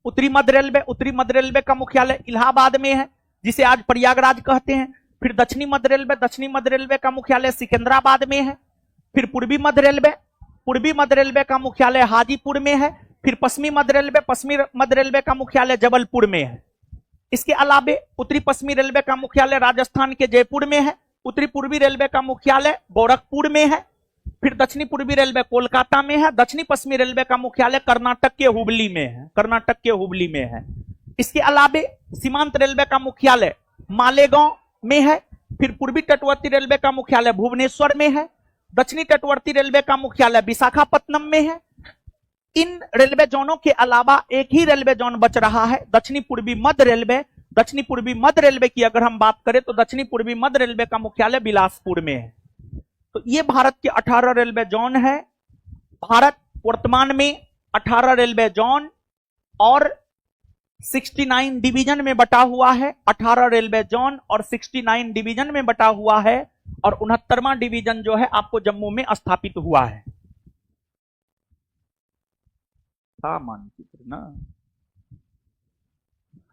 उत्तरी मध्य रेलवे का मुख्यालय इलाहाबाद में है, जिसे आज प्रयागराज कहते हैं। फिर दक्षिणी मध्य रेलवे का मुख्यालय सिकंदराबाद में है। फिर पूर्वी मध्य रेलवे का मुख्यालय हाजीपुर में है। फिर पश्चिमी मध्य रेलवे का मुख्यालय जबलपुर में है। इसके अलावे उत्तरी पश्चिमी रेलवे का मुख्यालय राजस्थान के जयपुर में है। उत्तरी पूर्वी रेलवे का मुख्यालय गोरखपुर में है। फिर दक्षिणी पूर्वी रेलवे कोलकाता में है। दक्षिणी पश्चिमी रेलवे का मुख्यालय कर्नाटक के हुबली में है। इसके अलावे सीमांत रेलवे का मुख्यालय मालेगांव में है। फिर पूर्वी तटवर्ती रेलवे का मुख्यालय भुवनेश्वर में है। दक्षिणी तटवर्ती रेलवे का मुख्यालय विशाखापत्तनम में है। इन रेलवे जोनों के अलावा एक ही रेलवे जोन बच रहा है, दक्षिणी पूर्वी मध्य रेलवे। दक्षिणी पूर्वी मध्य रेलवे की अगर हम बात करें तो दक्षिणी पूर्वी मध्य रेलवे का मुख्यालय बिलासपुर में है। तो ये भारत के 18 रेलवे जोन है। भारत वर्तमान में 18 रेलवे जोन और 69 डिवीजन में बटा हुआ है। 18 रेलवे जोन और 69 डिवीजन में बटा हुआ है, और 69वां डिवीजन जो है आपको जम्मू में स्थापित हुआ है। मानचित्र ना।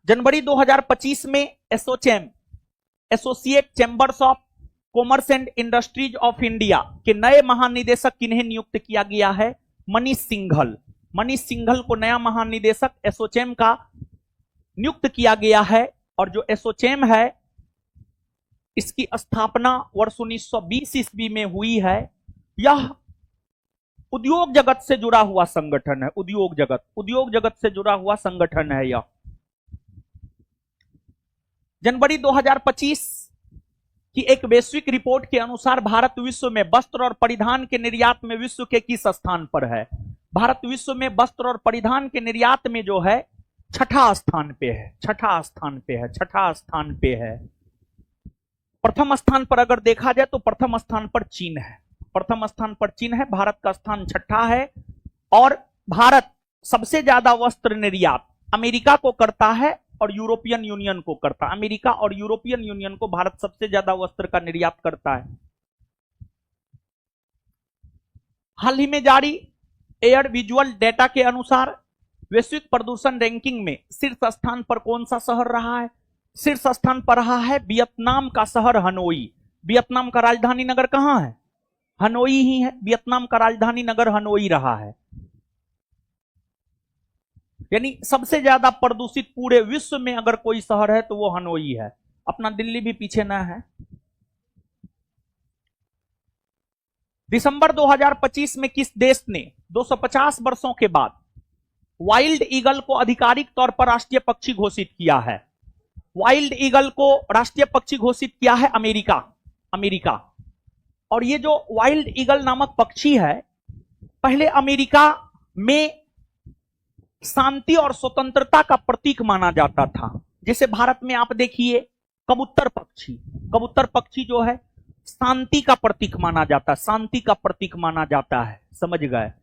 जनवरी 2025 में ASSOCHAM, associate chambers of commerce and industries of India के नए महानिदेशक किन्हें नियुक्त किया गया है? मनीष सिंघल को नया महानिदेशक एसोचैम का नियुक्त किया गया है। और जो एसोचैम है इसकी स्थापना वर्ष 1920 ईस्वी में हुई है। यह उद्योग जगत से जुड़ा हुआ संगठन है। उद्योग जगत से जुड़ा हुआ संगठन है यह। जनवरी 2025 की एक वैश्विक रिपोर्ट के अनुसार भारत विश्व में वस्त्र और परिधान के निर्यात में विश्व के किस स्थान पर है? भारत विश्व में वस्त्र और परिधान के निर्यात में जो है छठा स्थान पे है। प्रथम स्थान पर अगर देखा जाए तो प्रथम स्थान पर चीन है, प्रथम स्थान पर चीन है, भारत का स्थान छठा है। और भारत सबसे ज्यादा वस्त्र निर्यात अमेरिका को करता है और यूरोपियन यूनियन को करता है। अमेरिका और यूरोपियन यूनियन को भारत सबसे ज्यादा वस्त्र का निर्यात करता है। हाल ही में जारी एयर विजुअल डेटा के अनुसार वैश्विक प्रदूषण रैंकिंग में शीर्ष स्थान पर कौन सा शहर रहा है? शीर्ष स्थान पर रहा है वियतनाम का शहर हनोई। वियतनाम का राजधानी नगर कहां है? हनोई ही है। वियतनाम का राजधानी नगर हनोई रहा है। यानी सबसे ज्यादा प्रदूषित पूरे विश्व में अगर कोई शहर है तो वो हनोई है। अपना दिल्ली भी पीछे ना है। दिसंबर 2025 में किस देश ने 250 वर्षों के बाद वाइल्ड ईगल को आधिकारिक तौर पर राष्ट्रीय पक्षी घोषित किया है? वाइल्ड ईगल को राष्ट्रीय पक्षी घोषित किया है अमेरिका। अमेरिका। और ये जो वाइल्ड ईगल नामक पक्षी है, पहले अमेरिका में शांति और स्वतंत्रता का प्रतीक माना जाता था। जैसे भारत में आप देखिए कबूतर पक्षी, कबूतर पक्षी जो है शांति का प्रतीक माना जाता है, शांति का प्रतीक माना जाता है, समझ गए?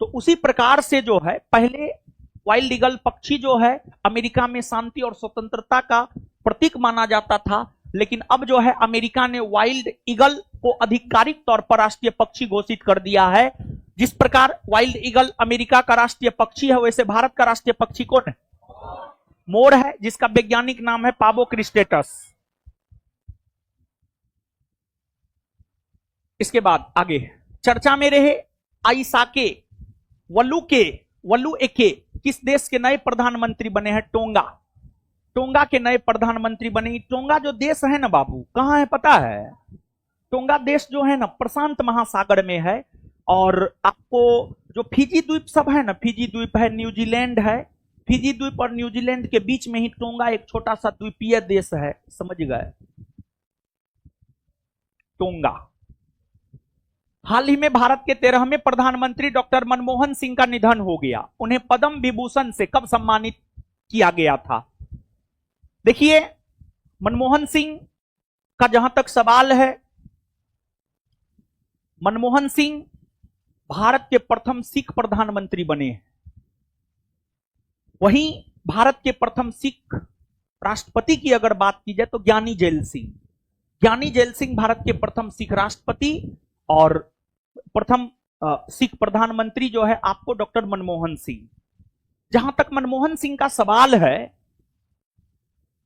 तो उसी प्रकार से जो है पहले वाइल्ड ईगल पक्षी जो है अमेरिका में शांति और स्वतंत्रता का प्रतीक माना जाता था, लेकिन अब जो है अमेरिका ने वाइल्ड ईगल को आधिकारिक तौर पर राष्ट्रीय पक्षी घोषित कर दिया है। जिस प्रकार वाइल्ड ईगल अमेरिका का राष्ट्रीय पक्षी है, वैसे भारत का राष्ट्रीय पक्षी कौन है? मोर है, जिसका वैज्ञानिक नाम है पाबो क्रिस्टेटस। इसके बाद आगे चर्चा में रहे आइसाके वल्लुएके किस देश के नए प्रधानमंत्री बने हैं? टोंगा। टोंगा के नए प्रधानमंत्री बने। टोंगा जो देश है ना बाबू, कहां है पता है? टोंगा देश जो है ना प्रशांत महासागर में है। और आपको जो फिजी द्वीप सब है ना, फिजी द्वीप है, न्यूजीलैंड है, फिजी द्वीप और न्यूजीलैंड के बीच में ही टोंगा एक छोटा सा द्वीपीय देश है, समझ गए? टोंगा। हाल ही में भारत के 13वें प्रधानमंत्री डॉक्टर मनमोहन सिंह का निधन हो गया। उन्हें पद्म विभूषण से कब सम्मानित किया गया था? देखिए मनमोहन सिंह का जहां तक सवाल है, मनमोहन सिंह भारत के प्रथम सिख प्रधानमंत्री बने हैं। वहीं भारत के प्रथम सिख राष्ट्रपति की अगर बात की जाए तो ज्ञानी जैल सिंह। ज्ञानी जैल सिंह भारत के प्रथम सिख राष्ट्रपति और प्रथम सिख प्रधानमंत्री जो है आपको डॉक्टर मनमोहन सिंह। जहां तक मनमोहन सिंह का सवाल है,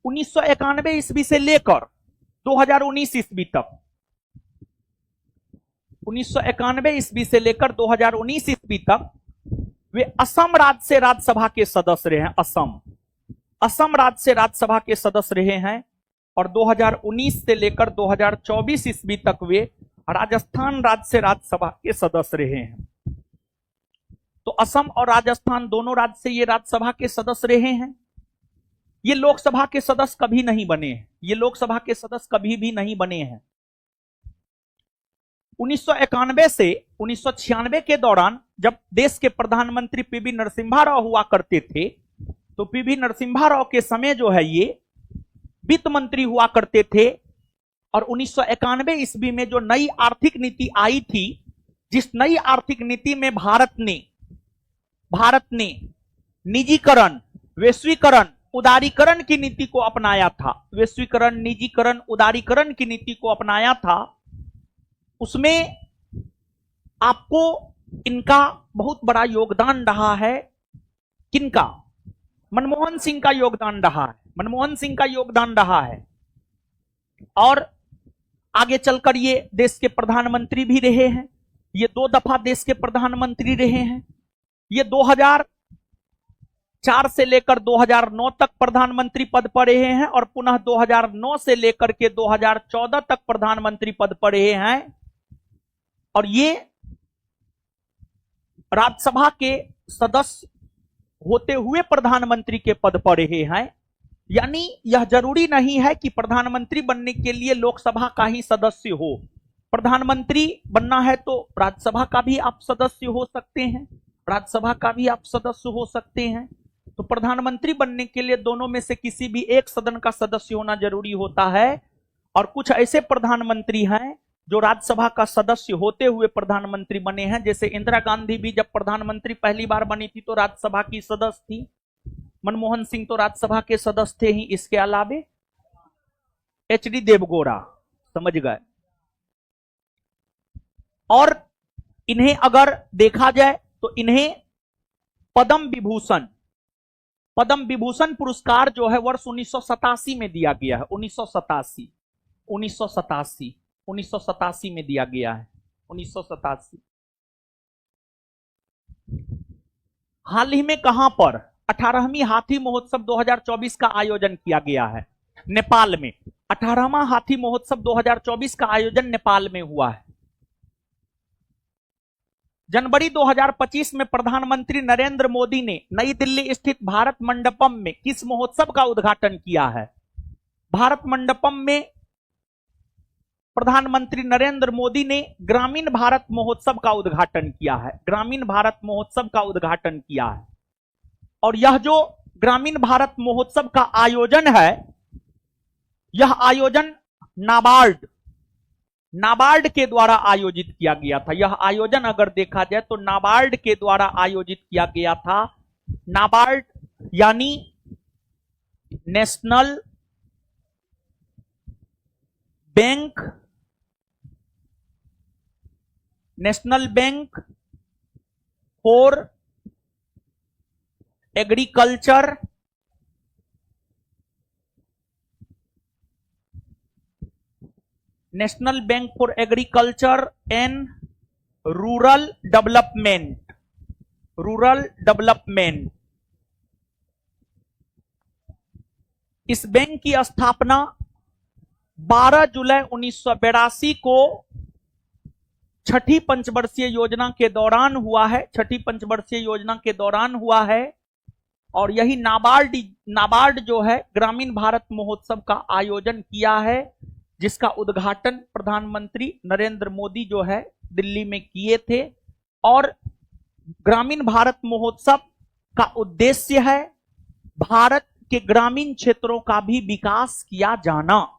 1991 ईस्वी से लेकर 2019 ईस्वी तक, 1991 ईस्वी से लेकर 2019 ईस्वी तक वे असम राज्य से राज्यसभा के सदस्य रहे हैं। असम राज्य से राज्यसभा के सदस्य रहे हैं। और 2019 से लेकर 2024 ईस्वी तक वे राजस्थान राज्य से राज्यसभा के सदस्य रहे हैं। तो असम और राजस्थान दोनों राज्य से ये राज्यसभा के सदस्य रहे हैं। ये लोकसभा के सदस्य कभी नहीं बने हैं। ये लोकसभा के सदस्य कभी भी नहीं बने हैं। 1991 से 1996 के दौरान जब देश के प्रधानमंत्री पीवी नरसिम्हा राव हुआ करते थे, तो पीवी नरसिम्हा राव के समय जो है ये वित्त मंत्री हुआ करते थे। और 1991 ईस्वी में जो नई आर्थिक नीति आई थी, जिस नई आर्थिक नीति में भारत ने निजीकरण, वैश्वीकरण, उदारीकरण की नीति को अपनाया था, वैश्वीकरण, निजीकरण, उदारीकरण की नीति को अपनाया था, उसमें आपको इनका बहुत बड़ा योगदान रहा है। किनका? मनमोहन सिंह का योगदान रहा है। मनमोहन सिंह का योगदान रहा है। और आगे चलकर ये देश के प्रधानमंत्री भी रहे हैं। ये 2 दफा देश के प्रधानमंत्री रहे हैं। ये 2004 से लेकर 2009 तक प्रधानमंत्री पद पर रहे हैं और पुनः 2009 से लेकर के 2014 तक प्रधानमंत्री पद पर रहे हैं। और ये राज्यसभा के सदस्य होते हुए प्रधानमंत्री के पद पर रहे हैं। यानी यह जरूरी नहीं है कि प्रधानमंत्री बनने के लिए लोकसभा का ही सदस्य हो। प्रधानमंत्री बनना है तो राज्यसभा का भी आप सदस्य हो सकते हैं, राज्यसभा का भी आप सदस्य हो सकते हैं। तो प्रधानमंत्री बनने के लिए दोनों में से किसी भी एक सदन का सदस्य होना जरूरी होता है। और कुछ ऐसे प्रधानमंत्री हैं जो राज्यसभा का सदस्य होते हुए प्रधानमंत्री बने हैं। जैसे इंदिरा गांधी भी जब प्रधानमंत्री पहली बार बनी थी तो राज्यसभा की सदस्य थी। मनमोहन सिंह तो राज्यसभा के सदस्य थे ही। इसके अलावे एचडी देवगौड़ा, समझ गए। और इन्हें अगर देखा जाए तो इन्हें पद्म विभूषण पुरस्कार जो है वर्ष 1987 में दिया गया है। 1987 में दिया गया है। 1987। हाल ही में कहां पर 18वीं हाथी महोत्सव 2024 का आयोजन किया गया है? नेपाल में। 18वां हाथी महोत्सव 2024 का आयोजन नेपाल में हुआ है। जनवरी 2025 में प्रधानमंत्री नरेंद्र मोदी ने नई दिल्ली स्थित भारत मंडपम में किस महोत्सव का उद्घाटन किया है? भारत मंडपम में प्रधानमंत्री नरेंद्र मोदी ने ग्रामीण भारत महोत्सव का उद्घाटन किया है। ग्रामीण भारत महोत्सव का उद्घाटन किया है। और यह जो ग्रामीण भारत महोत्सव का आयोजन है, यह आयोजन नाबार्ड के द्वारा आयोजित किया गया था। यह आयोजन अगर देखा जाए तो नाबार्ड के द्वारा आयोजित किया गया था। नाबार्ड यानी national bank for agriculture national bank for agriculture and rural development. इस बैंक की स्थापना 12 जुलाई 1982 को छठी पंचवर्षीय योजना के दौरान हुआ है। छठी पंचवर्षीय योजना के दौरान हुआ है। और यही नाबार्ड जो है ग्रामीण भारत महोत्सव का आयोजन किया है, जिसका उद्घाटन प्रधानमंत्री नरेंद्र मोदी जो है दिल्ली में किए थे। और ग्रामीण भारत महोत्सव का उद्देश्य है भारत के ग्रामीण क्षेत्रों का भी विकास किया जाना।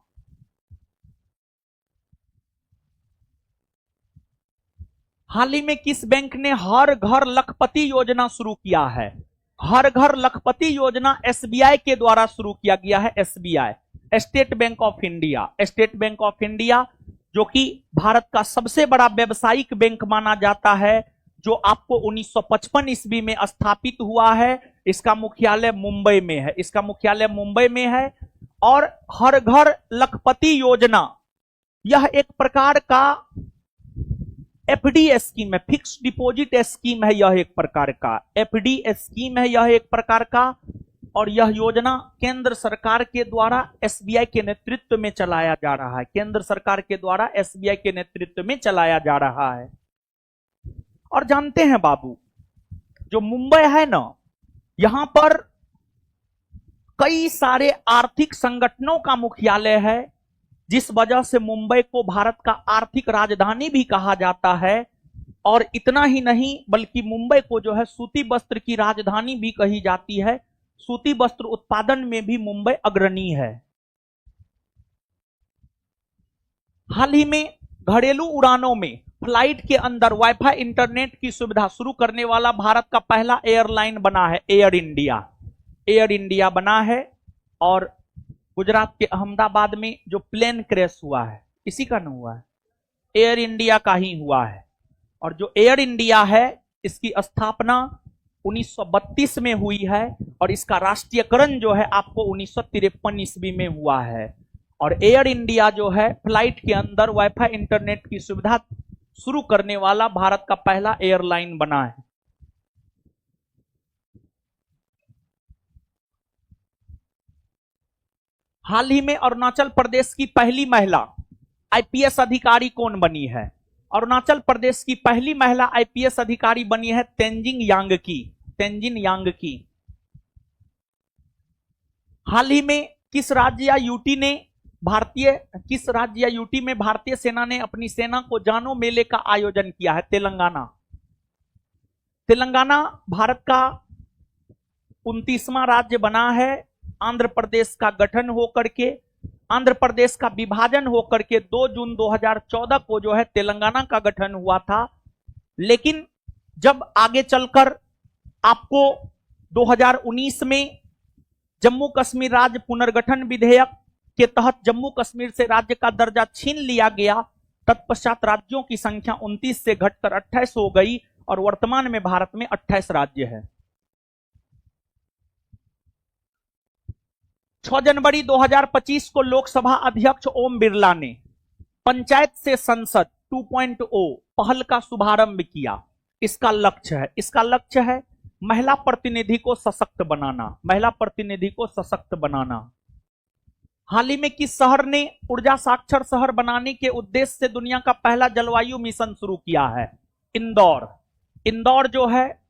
हाल ही में किस बैंक ने हर घर लखपति योजना शुरू किया है? हर घर लखपति योजना एसबीआई के द्वारा शुरू किया गया है। SBI, state bank of India. State bank of India जो कि भारत का सबसे बड़ा व्यावसायिक बैंक माना जाता है, जो आपको 1955 ईस्वी में स्थापित हुआ है। इसका मुख्यालय मुंबई में है। इसका मुख्यालय मुंबई में है। और हर घर लखपति योजना यह एक प्रकार का एफडी स्कीम है, फिक्स डिपॉजिट स्कीम है। यह एक प्रकार का एफडी स्कीम है, यह एक प्रकार का। और यह योजना केंद्र सरकार के द्वारा एसबीआई के नेतृत्व में चलाया जा रहा है। केंद्र सरकार के द्वारा एसबीआई के नेतृत्व में चलाया जा रहा है। और जानते हैं बाबू, जो मुंबई है ना, यहां पर कई सारे आर्थिक संगठनों का मुख्यालय है, जिस वजह से मुंबई को भारत का आर्थिक राजधानी भी कहा जाता है। और इतना ही नहीं, बल्कि मुंबई को जो है सूती वस्त्र की राजधानी भी कही जाती है। सूती वस्त्र उत्पादन में भी मुंबई अग्रणी है। हाल ही में घरेलू उड़ानों में फ्लाइट के अंदर वाईफाई इंटरनेट की सुविधा शुरू करने वाला भारत का पहला एयरलाइन बना है एयर इंडिया। एयर इंडिया बना है। और गुजरात के अहमदाबाद में जो प्लेन क्रैश हुआ है, इसी का न हुआ है, एयर इंडिया का ही हुआ है। और जो एयर इंडिया है, इसकी स्थापना 1932 में हुई है। और इसका राष्ट्रीयकरण जो है आपको 1953 ईस्वी में हुआ है। और एयर इंडिया जो है फ्लाइट के अंदर वाईफाई इंटरनेट की सुविधा शुरू करने वाला भारत का पहला एयरलाइन बना है। हाल ही में अरुणाचल प्रदेश की पहली महिला आईपीएस अधिकारी कौन बनी है? अरुणाचल प्रदेश की पहली महिला आईपीएस अधिकारी बनी है तेंजिंग यांग की। हाल ही में किस राज्य या यूटी में भारतीय सेना ने अपनी सेना को जानो मेले का आयोजन किया है? तेलंगाना भारत का 29वां राज्य बना है आंध्र प्रदेश का गठन होकर के। आंध्र प्रदेश का विभाजन होकर के 2 जून 2014 को जो है तेलंगाना का गठन हुआ था। लेकिन जब आगे चलकर आपको 2019 में जम्मू कश्मीर राज्य पुनर्गठन विधेयक के तहत जम्मू कश्मीर से राज्य का दर्जा छीन लिया गया, तत्पश्चात राज्यों की संख्या 29 से घटकर 28 हो गई और वर्तमान में भारत में 28 राज्य है। 6 जनवरी 2025 को लोकसभा अध्यक्ष ओम बिरला ने पंचायत से संसद 2.0 पहल का शुभारंभ किया। इसका लक्ष्य है महिला प्रतिनिधि को सशक्त बनाना, महिला प्रतिनिधि को सशक्त बनाना। हाल ही में किस शहर ने ऊर्जा साक्षर शहर बनाने के उद्देश्य से दुनिया का पहला जलवायु मिशन शुरू किया है? इंदौर। इंदौर जो है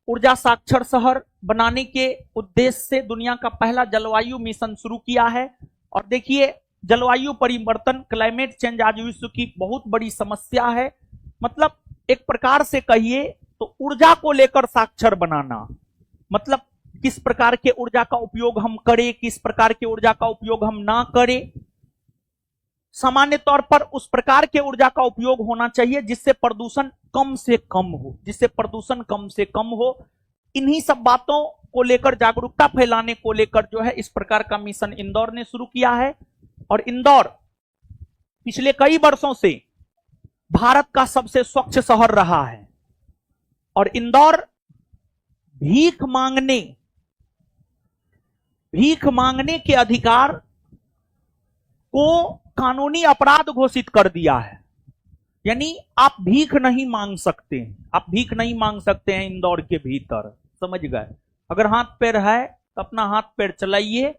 ऊर्जा साक्षर शहर बनाने के उद्देश्य से दुनिया का पहला जलवायु मिशन शुरू किया है। और देखिए, जलवायु परिवर्तन, क्लाइमेट चेंज आज विश्व की बहुत बड़ी समस्या है। मतलब एक प्रकार से कहिए तो ऊर्जा को लेकर साक्षर बनाना, मतलब किस प्रकार के ऊर्जा का उपयोग हम करें, किस प्रकार के ऊर्जा का उपयोग हम ना करें। सामान्य तौर पर उस प्रकार के ऊर्जा का उपयोग होना चाहिए जिससे प्रदूषण कम से कम हो, जिससे प्रदूषण कम से कम हो। इन्हीं सब बातों को लेकर, जागरूकता फैलाने को लेकर जो है इस प्रकार का मिशन इंदौर ने शुरू किया है। और इंदौर पिछले कई वर्षों से भारत का सबसे स्वच्छ शहर रहा है। और इंदौर भीख मांगने के अधिकार को कानूनी अपराध घोषित कर दिया है। यानी आप भीख नहीं मांग सकते हैं, आप भीख नहीं मांग सकते हैं इंदौर के भीतर, समझ गए। अगर हाथ पैर है तो अपना हाथ पैर चलाइए,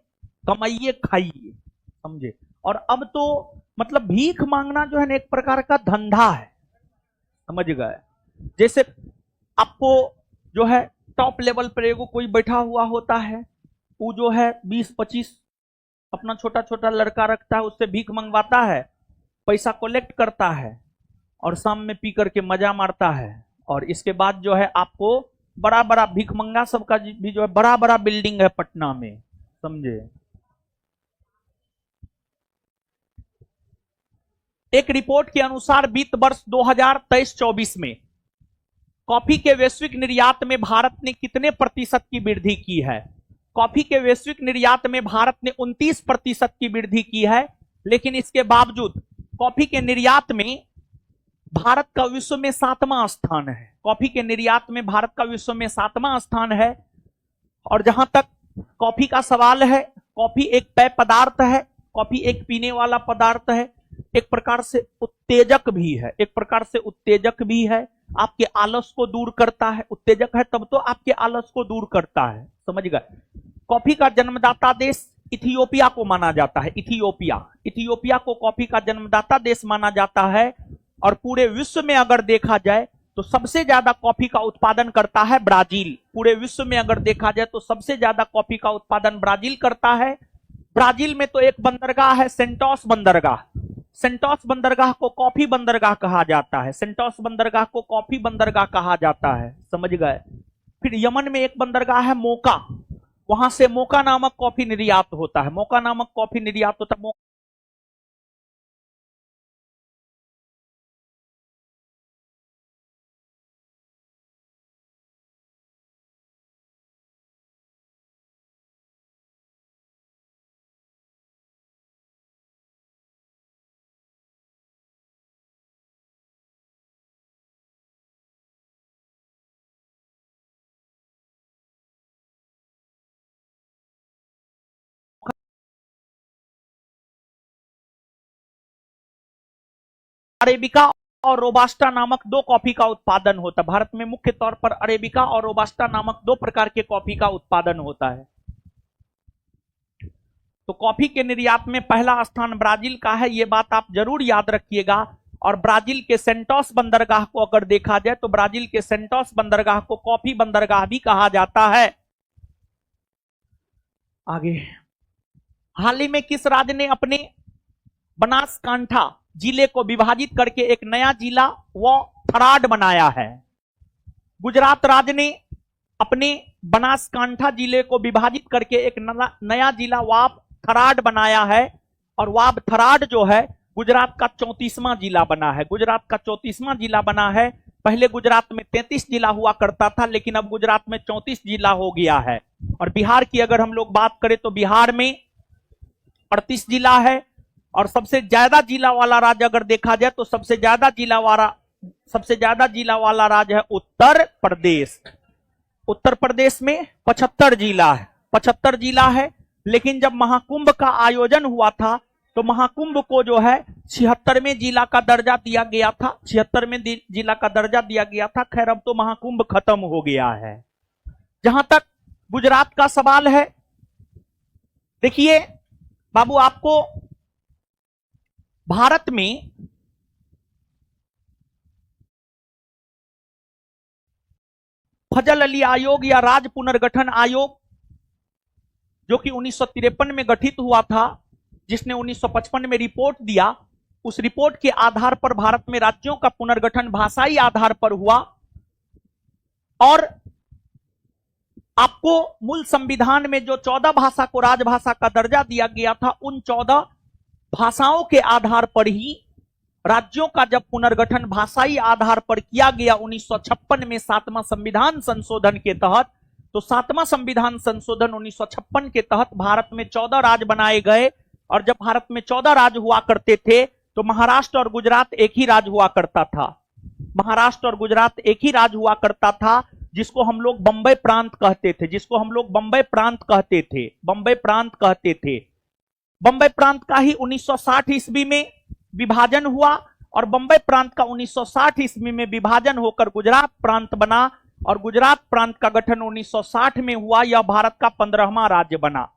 कमाइए, खाइए, समझे। और अब तो मतलब भीख मांगना जो है ना एक प्रकार का धंधा है, समझ गए। जैसे आपको जो है टॉप लेवल पर एगो कोई बैठा हुआ होता है, वो जो है 20-25 अपना छोटा छोटा लड़का रखता है, उससे भीख मंगवाता है, पैसा कलेक्ट करता है और शाम में पी करके मजा मारता है। और इसके बाद जो है आपको बड़ा बड़ा भीख मंगा सबका भी जो है बड़ा बड़ा बिल्डिंग है पटना में, समझे। एक रिपोर्ट के अनुसार वित्त वर्ष 2023-24 में कॉफी के वैश्विक निर्यात में भारत ने कितने प्रतिशत की वृद्धि की है? कॉफी के वैश्विक निर्यात में भारत ने 29% की वृद्धि की है। लेकिन इसके बावजूद कॉफी के निर्यात में भारत का विश्व में 7वां स्थान है। कॉफी के निर्यात में भारत का विश्व में 7वां स्थान है। और जहां तक कॉफी का सवाल है, कॉफी एक पेय पदार्थ है, कॉफी एक पीने वाला पदार्थ है, एक प्रकार से उत्तेजक भी है, एक प्रकार से उत्तेजक भी है। आपके आलस को दूर करता है, उत्तेजक है तब तो आपके आलस को दूर करता है, समझ गए। कॉफी का जन्मदाता देश इथियोपिया को माना जाता है। इथियोपिया को कॉफी का जन्मदाता देश माना जाता है। और पूरे विश्व में अगर देखा जाए तो सबसे ज्यादा कॉफी का उत्पादन करता है ब्राजील। पूरे विश्व में अगर देखा जाए तो सबसे ज्यादा कॉफी का उत्पादन ब्राजील करता है। ब्राजील में तो एक बंदरगाह है, सेंटोस बंदरगाह। सेंटोस बंदरगाह को कॉफी बंदरगाह कहा जाता है, सेंटोस बंदरगाह को कॉफी बंदरगाह कहा जाता है, समझ गए। फिर यमन में एक बंदरगाह है मोका, वहां से मोका नामक कॉफी निर्यात होता है, मोका नामक कॉफी निर्यात होता है। अरेबिका और रोबास्टा नामक 2 कॉफी का उत्पादन होता है। भारत में मुख्य तौर पर अरेबिका और रोबास्टा नामक 2 प्रकार के कॉफी का उत्पादन होता है। तो कॉफी के निर्यात में पहला स्थान ब्राजील का है, यह बात आप जरूर याद रखिएगा। और ब्राजील के सेंटोस बंदरगाह को अगर देखा जाए तो ब्राजील के सेंटोस बंदरगाह को कॉफी बंदरगाह भी कहा जाता है। आगे, हाल ही में किस राज्य ने अपने बनासकांठा जिले को विभाजित करके एक नया जिला व थराद बनाया है? गुजरात राज्य ने अपने बनासकांठा जिले को विभाजित करके एक नया जिला वाप थराड बनाया है, और वाब थराड जो है गुजरात का 34वां जिला बना है। गुजरात का 34वां जिला बना है। पहले गुजरात में 33 जिला हुआ करता था, लेकिन अब गुजरात में 34 जिला हो गया है। और बिहार की अगर हम लोग बात करें तो बिहार में 38 जिला है, और सबसे ज्यादा जिला वाला राज्य अगर देखा जाए तो सबसे ज्यादा जिला वाला राज्य है उत्तर प्रदेश। उत्तर प्रदेश में 75 जिला है, 75 जिला है। लेकिन जब महाकुंभ का आयोजन हुआ था तो महाकुंभ को जो है 76वें जिला का दर्जा दिया गया था, 76वें जिला का दर्जा दिया गया था। खैर अब तो महाकुंभ खत्म हो गया है। जहां तक गुजरात का सवाल है, देखिए बाबू, आपको भारत में फजल अली आयोग या राज्य पुनर्गठन आयोग, जो कि 1953 में गठित हुआ था, जिसने 1955 में रिपोर्ट दिया, उस रिपोर्ट के आधार पर भारत में राज्यों का पुनर्गठन भाषाई आधार पर हुआ। और आपको मूल संविधान में जो 14 भाषा को राजभाषा का दर्जा दिया गया था, उन 14 भाषाओं के आधार पर ही राज्यों का जब पुनर्गठन भाषाई आधार पर किया गया 1956 में 7वां संविधान संशोधन के तहत, तो 7वां संविधान संशोधन 1956 के तहत भारत में 14 राज्य बनाए गए। और जब भारत में 14 राज्य हुआ करते थे तो महाराष्ट्र और गुजरात एक ही राज्य हुआ करता था। महाराष्ट्र और गुजरात एक ही राज्य हुआ करता था, जिसको हम लोग बंबई प्रांत कहते थे, बंबई प्रांत का ही 1960 ईस्वी में विभाजन हुआ, और बंबई प्रांत का 1960 ईस्वी में विभाजन होकर गुजरात प्रांत बना, और गुजरात प्रांत का गठन 1960 में हुआ। यह भारत का 15वां राज्य बना।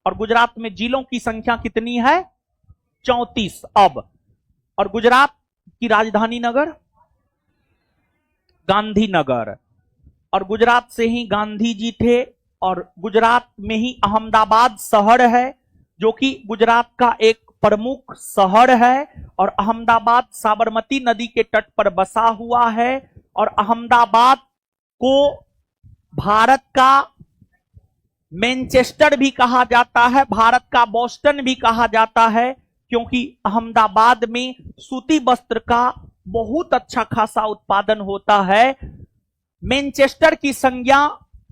और गुजरात में जिलों की संख्या कितनी है? 34 अब। और गुजरात की राजधानी नगर गांधीनगर, और गुजरात से ही गांधी जी थे। और गुजरात में ही अहमदाबाद शहर है, जो कि गुजरात का एक प्रमुख शहर है। और अहमदाबाद साबरमती नदी के तट पर बसा हुआ है। और अहमदाबाद को भारत का मैनचेस्टर भी कहा जाता है, भारत का बोस्टन भी कहा जाता है, क्योंकि अहमदाबाद में सूती वस्त्र का बहुत अच्छा खासा उत्पादन होता है। मैनचेस्टर की संज्ञा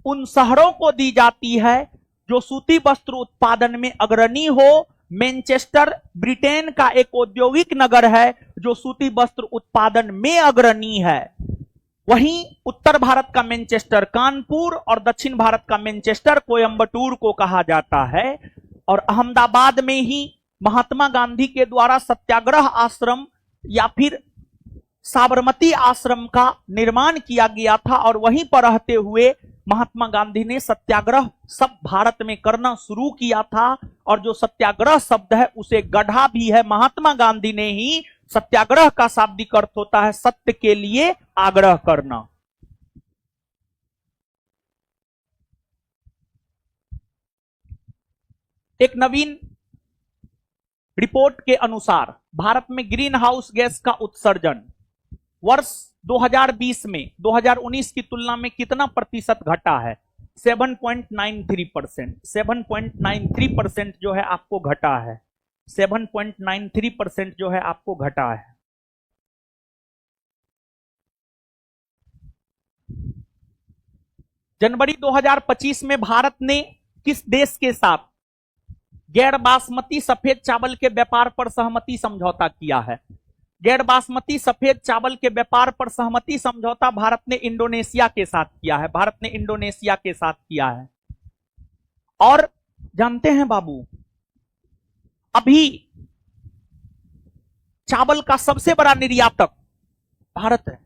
उन शहरों को दी जाती है जो सूती वस्त्र उत्पादन में अग्रणी हो। मैनचेस्टर ब्रिटेन का एक औद्योगिक नगर है जो सूती वस्त्र उत्पादन में अग्रणी है। वहीं उत्तर भारत का मैनचेस्टर कानपुर और दक्षिण भारत का मैनचेस्टर कोयंबटूर को कहा जाता है। और अहमदाबाद में ही महात्मा गांधी के द्वारा सत्याग्रह आश्रम या फिर साबरमती आश्रम का निर्माण किया गया था, और वहीं पर रहते हुए महात्मा गांधी ने सत्याग्रह सब भारत में करना शुरू किया था। और जो सत्याग्रह शब्द है उसे गढ़ा भी है महात्मा गांधी ने ही। सत्याग्रह का शाब्दिक अर्थ होता है सत्य के लिए आग्रह करना। एक नवीन रिपोर्ट के अनुसार भारत में ग्रीन हाउस गैस का उत्सर्जन वर्ष 2020 में 2019 की तुलना में कितना प्रतिशत घटा है? 7.93%। 7.93% जो है आपको घटा है। 7.93% जो है आपको घटा है। जनवरी 2025 में भारत ने किस देश के साथ गैर बासमती सफेद चावल के व्यापार पर सहमति समझौता किया है? गैर बासमती सफेद चावल के व्यापार पर सहमति समझौता भारत ने इंडोनेशिया के साथ किया है। भारत ने इंडोनेशिया के साथ किया है। और जानते हैं बाबू, अभी चावल का सबसे बड़ा निर्यातक भारत है।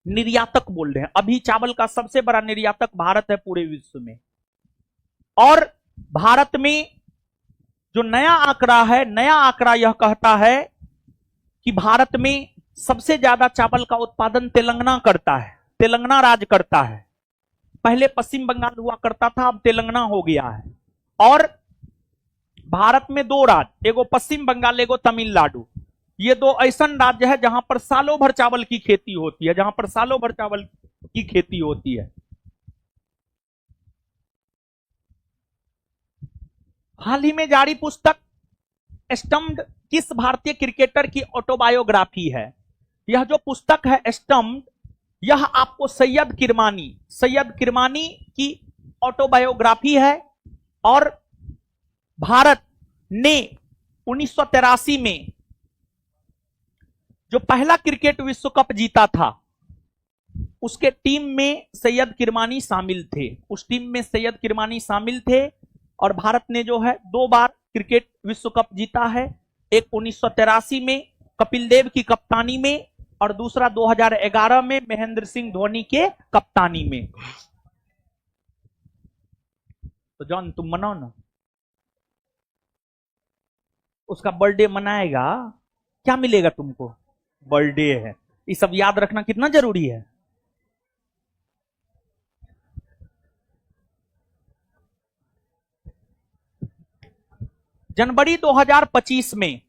निर्यातक बोल रहे हैं, अभी चावल का सबसे बड़ा निर्यातक भारत है पूरे विश्व में। और भारत में जो नया आंकड़ा है, नया आंकड़ा यह कहता है कि भारत में सबसे ज्यादा चावल का उत्पादन तेलंगाना करता है। तेलंगाना राज्य करता है। पहले पश्चिम बंगाल हुआ करता था, अब तेलंगाना हो गया है। और भारत में दो राज्य, एगो पश्चिम बंगाल, एगो तमिलनाडु, ये दो ऐसा राज्य है जहां पर सालों भर चावल की खेती होती है, जहां पर सालों भर चावल की खेती होती है। हाल ही में जारी पुस्तक स्टम्प्ड किस भारतीय क्रिकेटर की ऑटोबायोग्राफी है? यह जो पुस्तक है स्टम्प्ड, यह आपको सैयद किरमानी की ऑटोबायोग्राफी है। और भारत ने 1983 में जो पहला क्रिकेट विश्व कप जीता था, उसके टीम में सैयद किरमानी शामिल थे। उस टीम में सैयद किरमानी शामिल थे और भारत ने जो है 2 बार क्रिकेट विश्व कप जीता है। एक 1983 में कपिल देव की कप्तानी में और दूसरा 2011 में महेंद्र सिंह धोनी के कप्तानी में। तो जॉन तुम मनाओ ना, उसका बर्थडे मनाएगा, क्या मिलेगा तुमको? बर्थडे है। ये सब याद रखना कितना जरूरी है। जनवरी 2025 में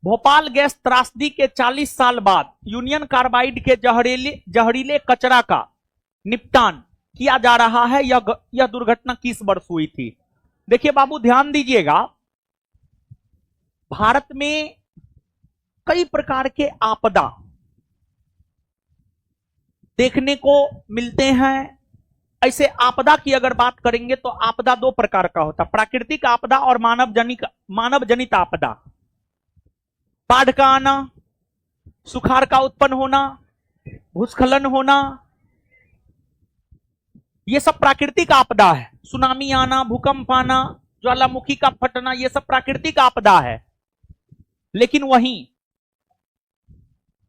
भोपाल गैस त्रासदी के 40 साल बाद यूनियन कार्बाइड के जहरीले कचरा का निपटान किया जा रहा है। यह दुर्घटना किस वर्ष हुई थी? देखिए बाबू, ध्यान दीजिएगा, भारत में कई प्रकार के आपदा देखने को मिलते हैं। ऐसे आपदा की अगर बात करेंगे तो आपदा 2 प्रकार का होता है, प्राकृतिक आपदा और मानव जनित आपदा। बाढ़ का आना, सुखाड़ का उत्पन्न होना, भूस्खलन होना, ये सब प्राकृतिक आपदा है। सुनामी आना, भूकंप आना, ज्वालामुखी का फटना, ये सब प्राकृतिक आपदा है। लेकिन वहीं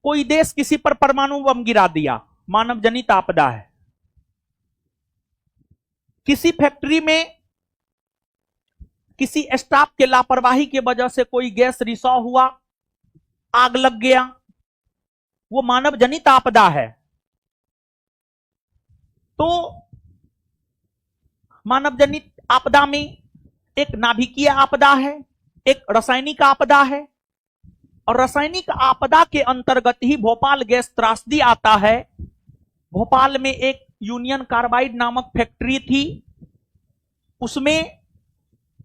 कोई देश किसी पर परमाणु बम गिरा दिया, मानव जनित आपदा है। किसी फैक्ट्री में किसी स्टाफ के लापरवाही की वजह से कोई गैस रिसाव हुआ, आग लग गया, वो मानव जनित आपदा है। तो मानव जनित आपदा में एक नाभिकीय आपदा है, एक रासायनिक आपदा है। और रासायनिक आपदा के अंतर्गत ही भोपाल गैस त्रासदी आता है। भोपाल में एक यूनियन कार्बाइड नामक फैक्ट्री थी, उसमें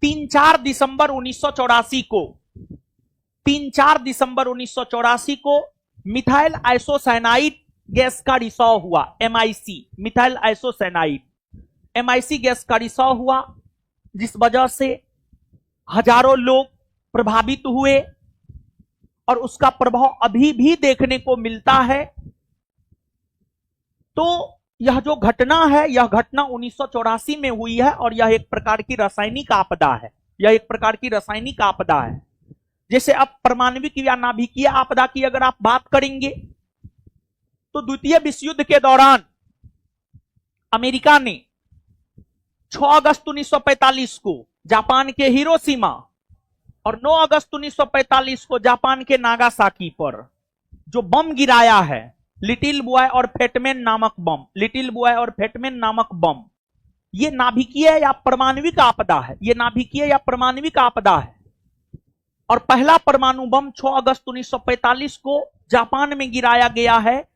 3-4 दिसंबर 1984 को मिथाइल आइसोसाइनाइड गैस का रिसाव हुआ। MIC, methyl isocyanide, MIC gas का रिसाव हुआ, जिस वजह से हजारों लोग प्रभावित हुए और उसका प्रभाव अभी भी देखने को मिलता है। तो यह जो घटना है, यह घटना 1984 में हुई है और यह एक प्रकार की रासायनिक आपदा है। यह एक प्रकार की रासायनिक आपदा है। जैसे अब परमाणविक या नाभिकीय आपदा की अगर आप बात करेंगे तो द्वितीय विश्व युद्ध के दौरान अमेरिका ने 6 अगस्त 1945 को जापान के हिरोशिमा और 9 अगस्त 1945 को जापान के नागासाकी पर जो बम गिराया है, लिटिल बॉय और फेटमैन नामक बम, ये नाभिकीय या परमाणविक आपदा है। ये नाभिकीय या परमाणविक आपदा है। और पहला परमाणु बम 6 अगस्त 1945 को जापान में गिराया गया है।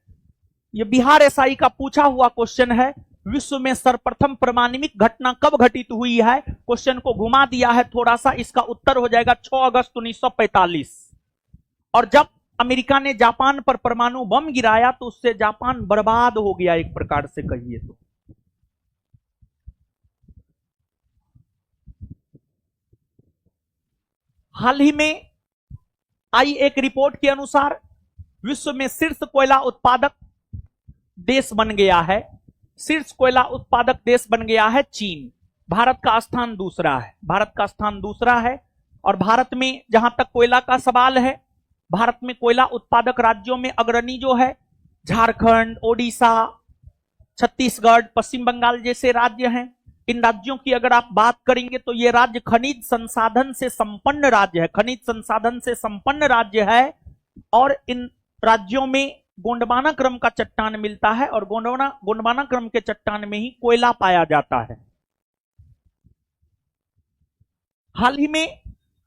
यह बिहार एसआई का पूछा हुआ क्वेश्चन है, विश्व में सर्वप्रथम परमाणविक घटना कब घटित हुई है? क्वेश्चन को घुमा दिया है थोड़ा सा, इसका उत्तर हो जाएगा 6 अगस्त 1945। और जब अमेरिका ने जापान पर परमाणु बम गिराया तो उससे जापान बर्बाद हो गया, एक प्रकार से कहिए तो। हाल ही में आई एक रिपोर्ट के अनुसार विश्व में शीर्ष कोयला उत्पादक देश बन गया है। शीर्ष कोयला उत्पादक देश बन गया है चीन। भारत का स्थान दूसरा है। और भारत में जहां तक कोयला का सवाल है, भारत में कोयला उत्पादक राज्यों में अग्रणी जो है झारखंड, ओडिशा, छत्तीसगढ़, पश्चिम बंगाल जैसे राज्य हैं। इन राज्यों की अगर आप बात करेंगे तो ये राज्य खनिज संसाधन से संपन्न राज्य है। और इन राज्यों में गोंडवाना क्रम का चट्टान मिलता है और गोंडवाना क्रम के चट्टान में ही कोयला पाया जाता है। हाल ही में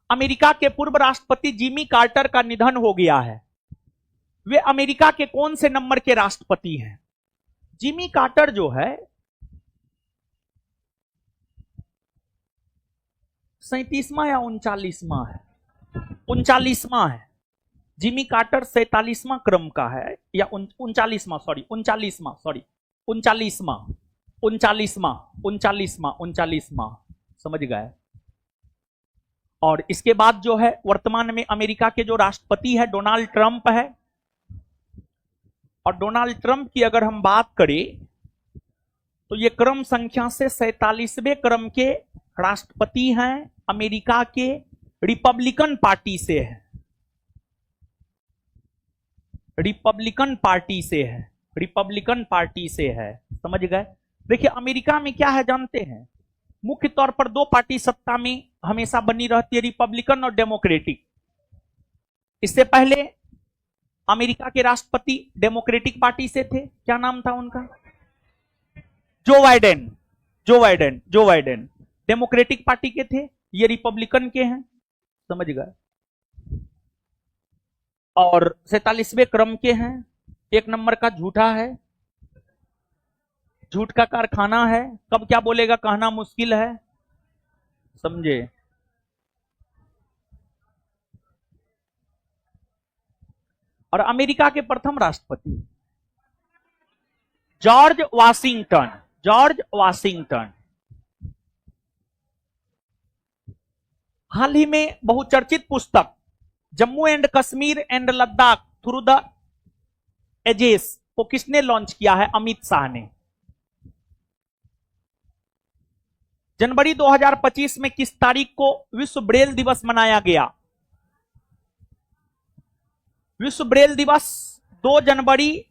अमेरिका के पूर्व राष्ट्रपति जिमी कार्टर का निधन हो गया है। वे अमेरिका के कौन से नंबर के राष्ट्रपति हैं? जिमी कार्टर जो है 37वां या 39वां है? 39वां है। जिमी कार्टर 47वां क्रम का है या 39वां, सॉरी 39वां, सॉरी 39वां, 39वां, 39वां, 39वां, समझ गए। और इसके बाद जो है वर्तमान में अमेरिका के जो राष्ट्रपति है डोनाल्ड ट्रंप है। और डोनाल्ड ट्रंप की अगर हम बात करें तो ये क्रम संख्या से 47वें क्रम के राष्ट्रपति हैं, अमेरिका के रिपब्लिकन पार्टी से है, रिपब्लिकन पार्टी से है, रिपब्लिकन पार्टी से है, समझ गए। देखिए अमेरिका में क्या है जानते हैं, मुख्य तौर पर दो पार्टी सत्ता में हमेशा बनी रहती है, रिपब्लिकन और डेमोक्रेटिक। इससे पहले अमेरिका के राष्ट्रपति डेमोक्रेटिक पार्टी से थे, क्या नाम था उनका? Joe Biden, Joe Biden, Joe Biden democratic party के थे, ये रिपब्लिकन के हैं, समझ गए। और 47वें क्रम के हैं। एक नंबर का झूठा है, झूठ का कारखाना है, कब क्या बोलेगा कहना मुश्किल है, समझे। और अमेरिका के प्रथम राष्ट्रपति जॉर्ज वाशिंगटन, जॉर्ज वाशिंगटन। हाल ही में बहुचर्चित पुस्तक Jammu and Kashmir and Ladakh through the ages को किसने लॉन्च किया है? अमित शाह ने। जनवरी 2025 में किस तारीख को विश्व ब्रेल दिवस मनाया गया? विश्व ब्रेल दिवस 4 जनवरी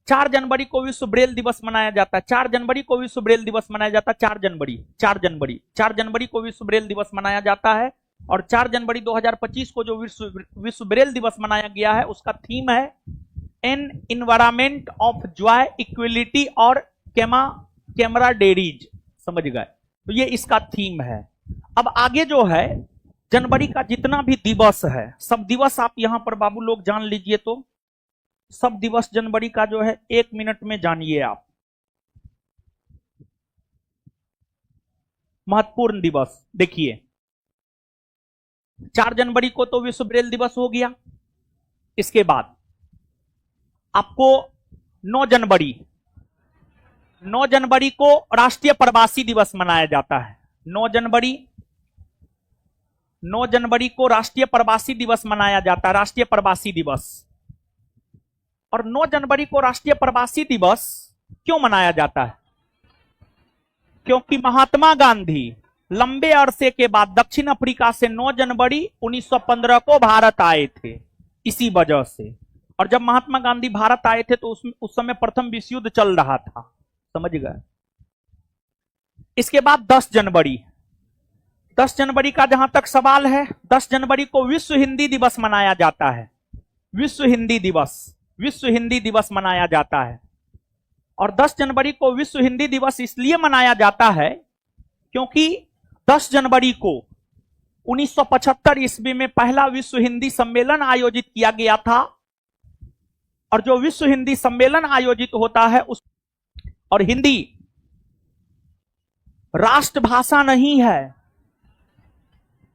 4 जनवरी को विश्व ब्रेल दिवस मनाया जाता है। 4 जनवरी को विश्व ब्रेल दिवस मनाया जाता है। 4 जनवरी को विश्व ब्रेल दिवस मनाया जाता है। और 4 जनवरी 2025 को जो विश्व ब्रेल दिवस मनाया गया है उसका थीम है an environment of Joy, equality और कैमराडेरीज, समझ गए। तो ये इसका थीम है। अब आगे जो है जनवरी का जितना भी दिवस है, सब दिवस आप यहां पर बाबू लोग जान लीजिए। तो सब दिवस जनवरी का जो है 1 मिनट में जानिए आप। महत्वपूर्ण दिवस देखिए, 4 जनवरी को तो विश्व ब्रेल दिवस हो गया। इसके बाद आपको 9 जनवरी को राष्ट्रीय प्रवासी दिवस मनाया जाता है। 9 जनवरी को राष्ट्रीय प्रवासी दिवस मनाया जाता है, राष्ट्रीय प्रवासी दिवस। और 9 जनवरी को राष्ट्रीय प्रवासी दिवस क्यों मनाया जाता है? क्योंकि महात्मा गांधी लंबे अरसे के बाद दक्षिण अफ्रीका से 9 जनवरी 1915 को भारत आए थे, इसी वजह से। और जब महात्मा गांधी भारत आए थे तो उस समय प्रथम विश्व युद्ध चल रहा था, समझ गए। इसके बाद 10 जनवरी का जहां तक सवाल है, 10 जनवरी को विश्व हिंदी दिवस मनाया जाता है। विश्व हिंदी दिवस मनाया जाता है। और 10 जनवरी को विश्व हिंदी दिवस इसलिए मनाया जाता है क्योंकि 10 जनवरी को 1975 ईस्वी में पहला विश्व हिंदी सम्मेलन आयोजित किया गया था। और जो विश्व हिंदी सम्मेलन आयोजित होता है और हिंदी राष्ट्रभाषा नहीं है,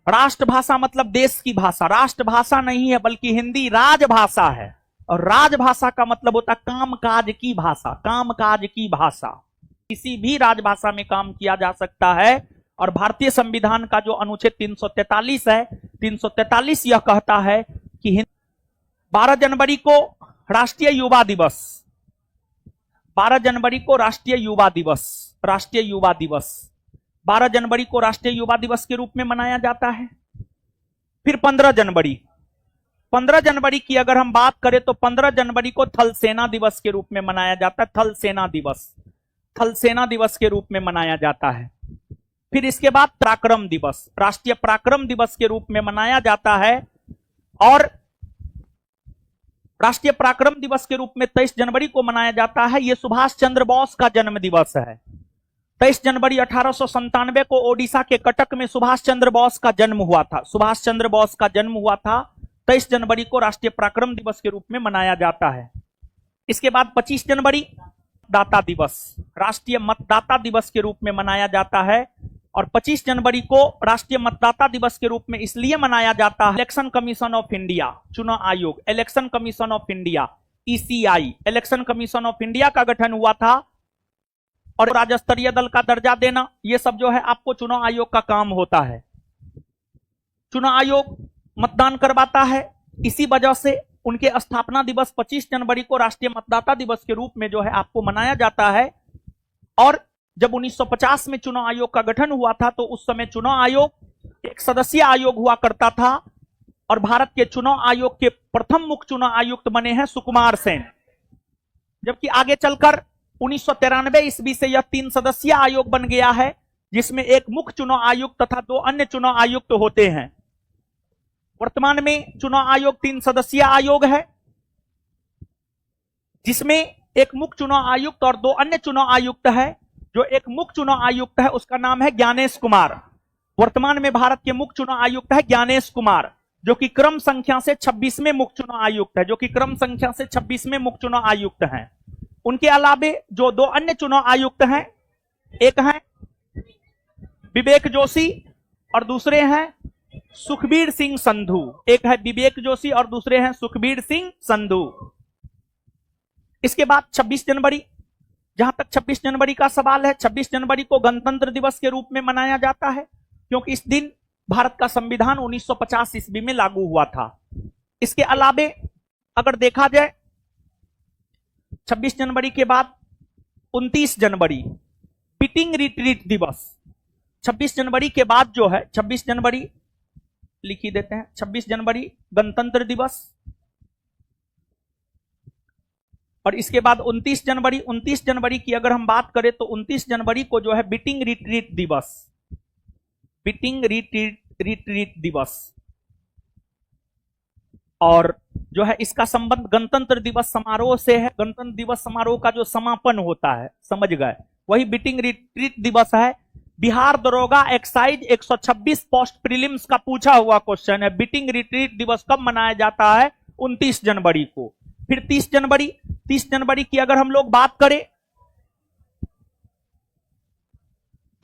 राष्ट्रभाषा मतलब देश की भाषा, राष्ट्रभाषा नहीं है, बल्कि हिंदी राजभाषा है। और राजभाषा का मतलब होता है कामकाज की भाषा, कामकाज की भाषा। किसी भी राजभाषा में काम किया जा सकता है। और भारतीय संविधान का जो अनुच्छेद 343 है, 343 यह कहता है कि 12 जनवरी को राष्ट्रीय युवा दिवस, 12 जनवरी को राष्ट्रीय युवा दिवस, राष्ट्रीय युवा दिवस 12 जनवरी को राष्ट्रीय युवा दिवस के रूप में मनाया जाता है। फिर 15 जनवरी की अगर हम बात करें तो 15 जनवरी को थल सेना दिवस के रूप में मनाया जाता है। थल सेना दिवस के रूप में मनाया जाता है। फिर इसके बाद पराक्रम दिवस, राष्ट्रीय पराक्रम दिवस के रूप में मनाया जाता है। और राष्ट्रीय पराक्रम दिवस के रूप में 23 जनवरी को मनाया जाता है। यह सुभाष चंद्र बोस का जन्म दिवस है। 23 जनवरी 1897 को ओडिशा के कटक में सुभाष चंद्र बोस का जन्म हुआ था। 23 जनवरी को राष्ट्रीय पराक्रम दिवस के रूप में मनाया जाता है। इसके बाद 25 मतदाता दिवस, राष्ट्रीय मतदाता दिवस के रूप में मनाया जाता है। और 25 जनवरी को राष्ट्रीय मतदाता दिवस के रूप में इसलिए मनाया जाता है, इलेक्शन कमीशन ऑफ इंडिया, चुनाव आयोग, election commission of India, ECI, election commission of India का गठन हुआ था। और राज्य स्तरीय दल का दर्जा देना, यह सब जो है आपको चुनाव आयोग का काम होता है। चुनाव आयोग मतदान करवाता है, इसी वजह से उनके स्थापना दिवस 25 जनवरी को राष्ट्रीय मतदाता दिवस के रूप में जो है आपको मनाया जाता है। और जब 1950 में चुनाव आयोग का गठन हुआ था तो उस समय चुनाव आयोग एक सदस्यीय आयोग हुआ करता था और भारत के चुनाव आयोग के प्रथम मुख्य चुनाव आयुक्त बने हैं सुकुमार सेन। जबकि आगे चलकर 1993 ईस्वी से यह 3 सदस्यीय आयोग बन गया है, जिसमें एक मुख्य चुनाव आयुक्त तथा 2 अन्य चुनाव आयुक्त होते हैं। वर्तमान में चुनाव आयोग 3 सदस्यीय आयोग है, जिसमें एक मुख्य चुनाव आयुक्त और 2 अन्य चुनाव आयुक्त है। जो एक मुख्य चुनाव आयुक्त है उसका नाम है ज्ञानेश कुमार। वर्तमान में भारत के मुख्य चुनाव आयुक्त है ज्ञानेश कुमार, जो कि क्रम संख्या से 26वें मुख्य चुनाव आयुक्त है, जो कि क्रम संख्या से 26वें मुख्य चुनाव आयुक्त हैं। उनके अलावे जो 2 अन्य चुनाव आयुक्त हैं, एक हैं विवेक जोशी और दूसरे हैं सुखबीर सिंह संधू। एक है विवेक जोशी और दूसरे हैं सुखबीर सिंह संधू। इसके बाद 26 जनवरी, जहां तक 26 जनवरी का सवाल है, 26 जनवरी को गणतंत्र दिवस के रूप में मनाया जाता है, क्योंकि इस दिन भारत का संविधान 1950 ईस्वी में लागू हुआ था। इसके अलावे अगर देखा जाए 26 जनवरी के बाद 29 जनवरी बीटिंग रिट्रीट दिवस, 26 जनवरी के बाद जो है 26 जनवरी लिख ही देते हैं, 26 जनवरी गणतंत्र दिवस और इसके बाद 29 जनवरी। 29 जनवरी की अगर हम बात करें तो 29 जनवरी को जो है बीटिंग रिट्रीट दिवस, बीटिंग रिट्रीट दिवस, और जो है इसका संबंध गणतंत्र दिवस समारोह से है। गणतंत्र दिवस समारोह का जो समापन होता है, समझ गए, वही बीटिंग रिट्रीट दिवस है। बिहार दरोगा एक्साइज 126 पोस्ट प्रीलिम्स का पूछा हुआ क्वेश्चन है। बीटिंग रिट्रीट दिवस कब मनाया जाता है? 29 जनवरी को। फिर 30 जनवरी, 30 जनवरी की अगर हम लोग बात करें,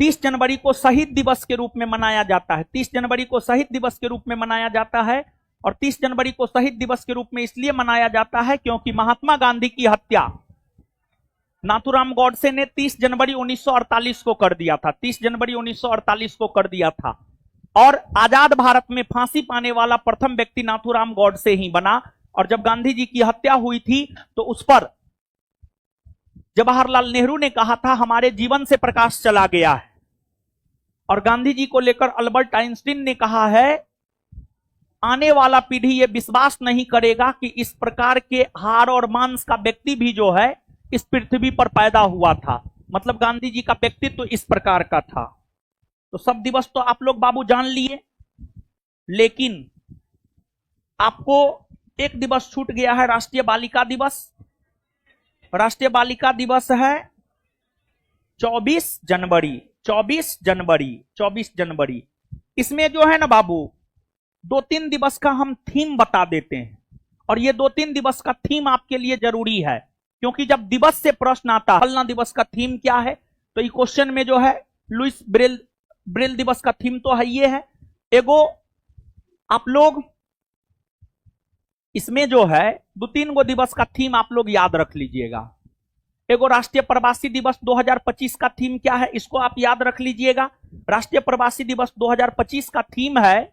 30 जनवरी को शहीद दिवस के रूप में मनाया जाता है। 30 जनवरी को शहीद दिवस के रूप में मनाया जाता है और 30 जनवरी को शहीद दिवस के रूप में इसलिए मनाया जाता है क्योंकि महात्मा गांधी की हत्या नाथूराम गॉडसे ने 30 जनवरी 1948 को कर दिया था। 30 जनवरी 1948 को कर दिया था और आजाद भारत में फांसी पाने वाला प्रथम व्यक्ति नाथूराम गॉडसे ही बना। और जब गांधी जी की हत्या हुई थी तो उस पर जवाहरलाल नेहरू ने कहा था हमारे जीवन से प्रकाश चला गया है, और गांधी जी को लेकर अल्बर्ट आइंस्टीन ने कहा है आने वाला पीढ़ी यह विश्वास नहीं करेगा कि इस प्रकार के हाड़ और मांस का व्यक्ति भी जो है इस पृथ्वी पर पैदा हुआ था। मतलब गांधी जी का व्यक्तित्व तो इस प्रकार का था। तो सब दिवस तो आप लोग बाबू जान लिए, लेकिन आपको एक दिवस छूट गया है, राष्ट्रीय बालिका दिवस। राष्ट्रीय बालिका दिवस है 24 जनवरी। 24 जनवरी, 24 जनवरी। इसमें जो है ना बाबू 2-3 दिवस का हम थीम बता देते हैं, और ये 2-3 दिवस का थीम आपके लिए जरूरी है, क्योंकि जब दिवस से प्रश्न आता फलना दिवस का थीम क्या है, तो ये क्वेश्चन में जो है लुइस ब्रेल दिवस का थीम तो है, ये है एगो। आप लोग इसमें जो है 2-3 गो दिवस का थीम आप लोग याद रख लीजिएगा। एगो राष्ट्रीय प्रवासी दिवस 2025 का थीम क्या है, इसको आप याद रख लीजिएगा। राष्ट्रीय प्रवासी दिवस 2025 का थीम है,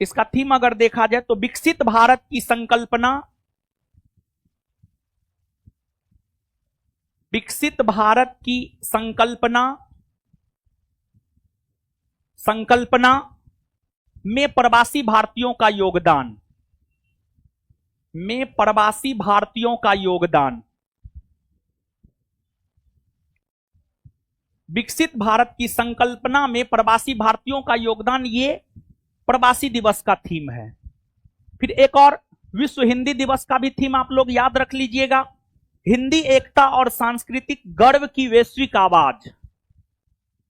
इसका थीम अगर देखा जाए तो विकसित भारत की संकल्पना, विकसित भारत की संकल्पना में प्रवासी भारतीयों का योगदान, में प्रवासी भारतीयों का योगदान। विकसित भारत की संकल्पना में प्रवासी भारतीयों का योगदान, ये प्रवासी दिवस का थीम है। फिर एक और विश्व हिंदी दिवस का भी थीम आप लोग याद रख लीजिएगा, हिंदी एकता और सांस्कृतिक गर्व की वैश्विक आवाज।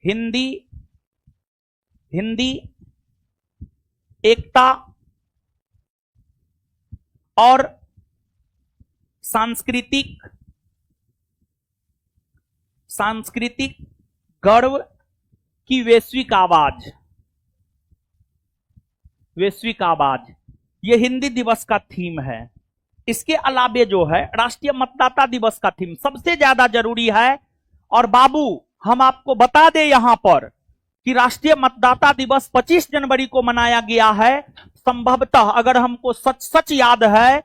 हिंदी एकता और सांस्कृतिक सांस्कृतिक गर्व की वैश्विक आवाज, वैश्विक आवाज, ये हिंदी दिवस का थीम है। इसके अलावे जो है राष्ट्रीय मतदाता दिवस का थीम सबसे ज्यादा जरूरी है। और बाबू हम आपको बता दें यहां पर कि राष्ट्रीय मतदाता दिवस 25 जनवरी को मनाया गया है। संभवतः अगर हमको सच सच याद है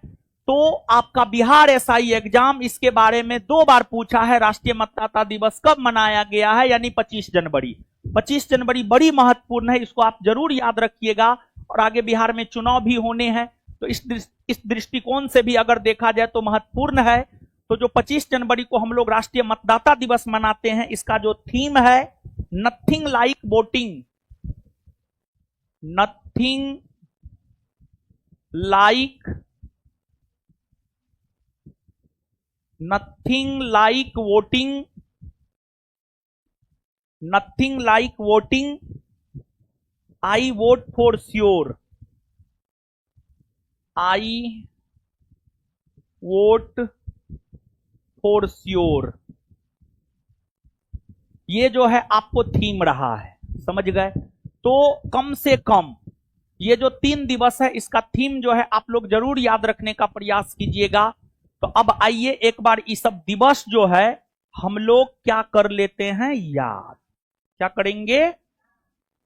तो आपका बिहार एसआई एग्जाम इसके बारे में 2 बार पूछा है, राष्ट्रीय मतदाता दिवस कब मनाया गया है, यानी 25 जनवरी। 25 जनवरी बड़ी महत्वपूर्ण है, इसको आप जरूर याद रखिएगा। और आगे बिहार में चुनाव भी होने हैं, तो इस दृष्टिकोण से भी अगर देखा जाए तो महत्वपूर्ण है। तो जो 25 जनवरी को हम लोग राष्ट्रीय मतदाता दिवस मनाते हैं, इसका जो थीम है nothing like voting, nothing like, nothing like voting, nothing like voting, I vote for sure, I vote for sure, ये जो है आपको थीम रहा है, समझ गए। तो कम से कम ये जो 3 दिवस है इसका थीम जो है आप लोग जरूर याद रखने का प्रयास कीजिएगा। तो अब आइए एक बार ये सब दिवस जो है हम लोग क्या कर लेते हैं याद। क्या करेंगे?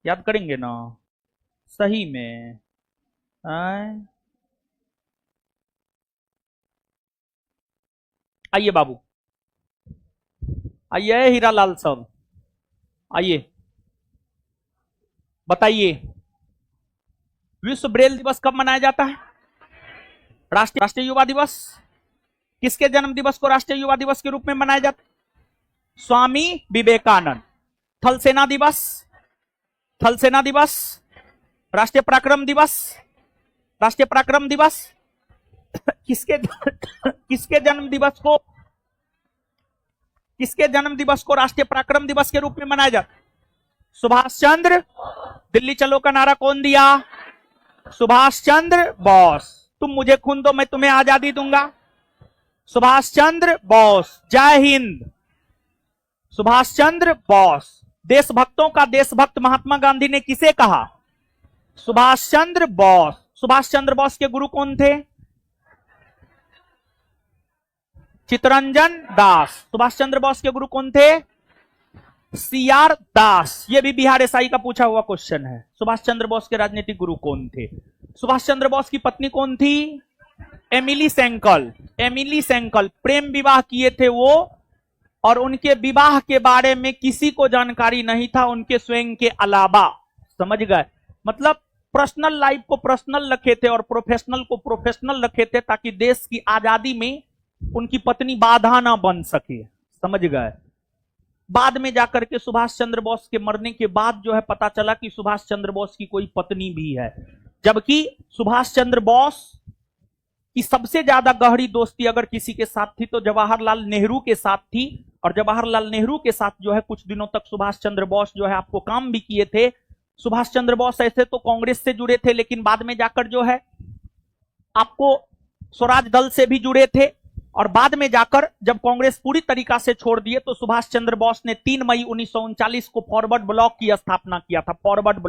याद करेंगे ना, सही में। आइए बाबू, आइए हीरालाल साहब, आइए बताइए विश्व ब्रेल दिवस कब मनाया जाता है? राष्ट्रीय युवा दिवस। किसके जन्म दिवस को राष्ट्रीय युवा दिवस के रूप में मनाया जाता है? स्वामी विवेकानंद। थल सेना दिवस, थल सेना दिवस, राष्ट्रीय पराक्रम दिवस, राष्ट्रीय पराक्रम दिवस। किसके जन्म दिवस को, किसके जन्म दिवस को राष्ट्रीय पराक्रम दिवस के रूप में मनाया जाता है? सुभाष चंद्र। दिल्ली चलो का नारा कौन दिया? सुभाष चंद्र बोस। तुम मुझे खून दो मैं तुम्हें आजादी दूंगा। सुभाष चंद्र बोस। जय हिंद। सुभाष चंद्र बोस। देशभक्तों का देशभक्त महात्मा गांधी ने किसे कहा? सुभाष चंद्र बोस। सुभाष चंद्र बोस के गुरु कौन थे? चित्तरंजन दास। सुभाष चंद्र बोस के गुरु कौन थे? सीआर दास। ये भी बिहार एसआई का पूछा हुआ क्वेश्चन है। सुभाष चंद्र बोस के राजनीतिक गुरु कौन थे? सुभाष चंद्र बोस की पत्नी कौन थी? एमिली सेंकल। एमिली सेंकल। प्रेम विवाह किए थे वो, और उनके विवाह के बारे में किसी को जानकारी नहीं था उनके स्वयं के अलावा। समझ गए? मतलब पर्सनल लाइफ को पर्सनल रखे थे और प्रोफेशनल को प्रोफेशनल रखे थे, ताकि देश की आजादी में उनकी पत्नी बाधा ना बन सके। समझ गए? बाद में जाकर के सुभाष चंद्र बोस के मरने के बाद जो है पता चला कि सुभाष चंद्र बोस की कोई पत्नी भी है, जबकि सुभाष चंद्र बोस की सबसे ज्यादा गहरी दोस्ती अगर किसी के साथ थी तो जवाहरलाल नेहरू के साथ थी। और जवाहरलाल नेहरू के साथ जो है कुछ दिनों तक सुभाष चंद्र बोस जो है आपको काम भी किए थे। सुभाष चंद्र बोस ऐसे तो कांग्रेस से जुड़े थे, लेकिन बाद में जाकर जो है आपको स्वराज दल से भी जुड़े थे। और बाद में जाकर जब कांग्रेस पूरी तरीका से छोड़ दिए तो सुभाष चंद्र बोस ने 3 मई 1939 को फॉरवर्ड ब्लॉक की स्थापना किया था। फॉरवर्ड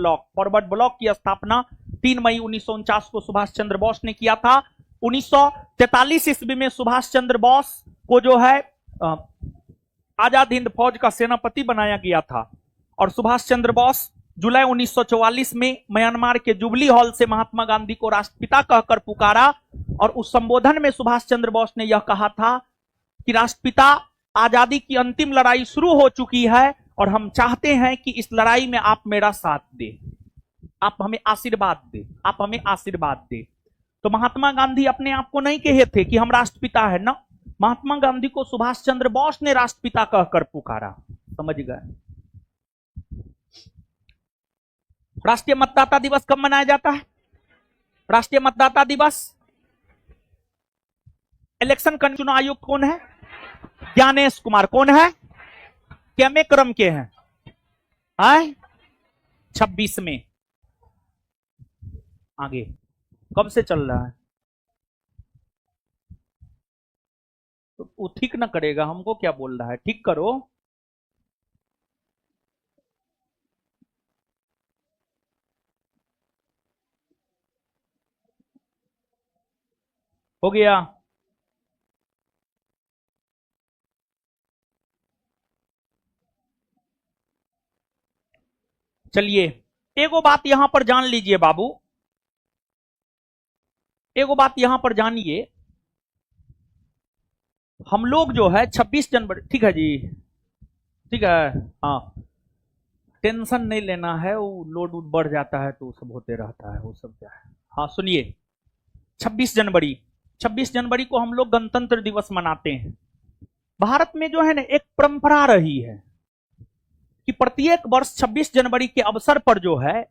ब्लॉक की स्थापना 3 मई 1949 को सुभाष चंद्र बोस ने किया था। 1943 ईस्वी में सुभाष चंद्र बोस को जो है आजाद हिंद फौज का सेनापति बनाया गया था। और सुभाष चंद्र बोस जुलाई 1944 में म्यांमार के जुबली हॉल से महात्मा गांधी को राष्ट्रपिता कहकर पुकारा। और उस संबोधन में सुभाष चंद्र बोस ने यह कहा था कि राष्ट्रपिता, आजादी की अंतिम लड़ाई शुरू हो चुकी है और हम चाहते हैं कि इस लड़ाई में आप मेरा साथ दें, आप हमें आशीर्वाद दें, आप हमें आशीर्वाद दें। तो महात्मा गांधी अपने आप को नहीं कहे थे कि हम राष्ट्रपिता है ना, महात्मा गांधी को सुभाष चंद्र बोस ने राष्ट्रपिता कहकर पुकारा। समझ गए? राष्ट्रीय मतदाता दिवस कब मनाया जाता है? राष्ट्रीय मतदाता दिवस इलेक्शन चुनाव आयुक्त कौन है? ज्ञानेश कुमार। कौन है? क्या क्रम के हैं? 26 में। आगे कब से चल रहा है? तो वो ठीक ना करेगा, हमको क्या बोल रहा है? ठीक करो। हो गया। चलिए, एगो बात यहां पर जान लीजिए बाबू, एगो बात यहां पर जानिए, हम लोग जो है 26 जनवरी, ठीक है जी, ठीक है, हाँ, टेंशन नहीं लेना है, वो लोड वोड बढ़ जाता है तो सब होते रहता है, वो सब क्या है। हाँ सुनिए, 26 जनवरी, 26 जनवरी को हम लोग गणतंत्र दिवस मनाते हैं। भारत में जो है ना एक परंपरा रही है कि प्रत्येक वर्ष 26 जनवरी के अवसर पर जो है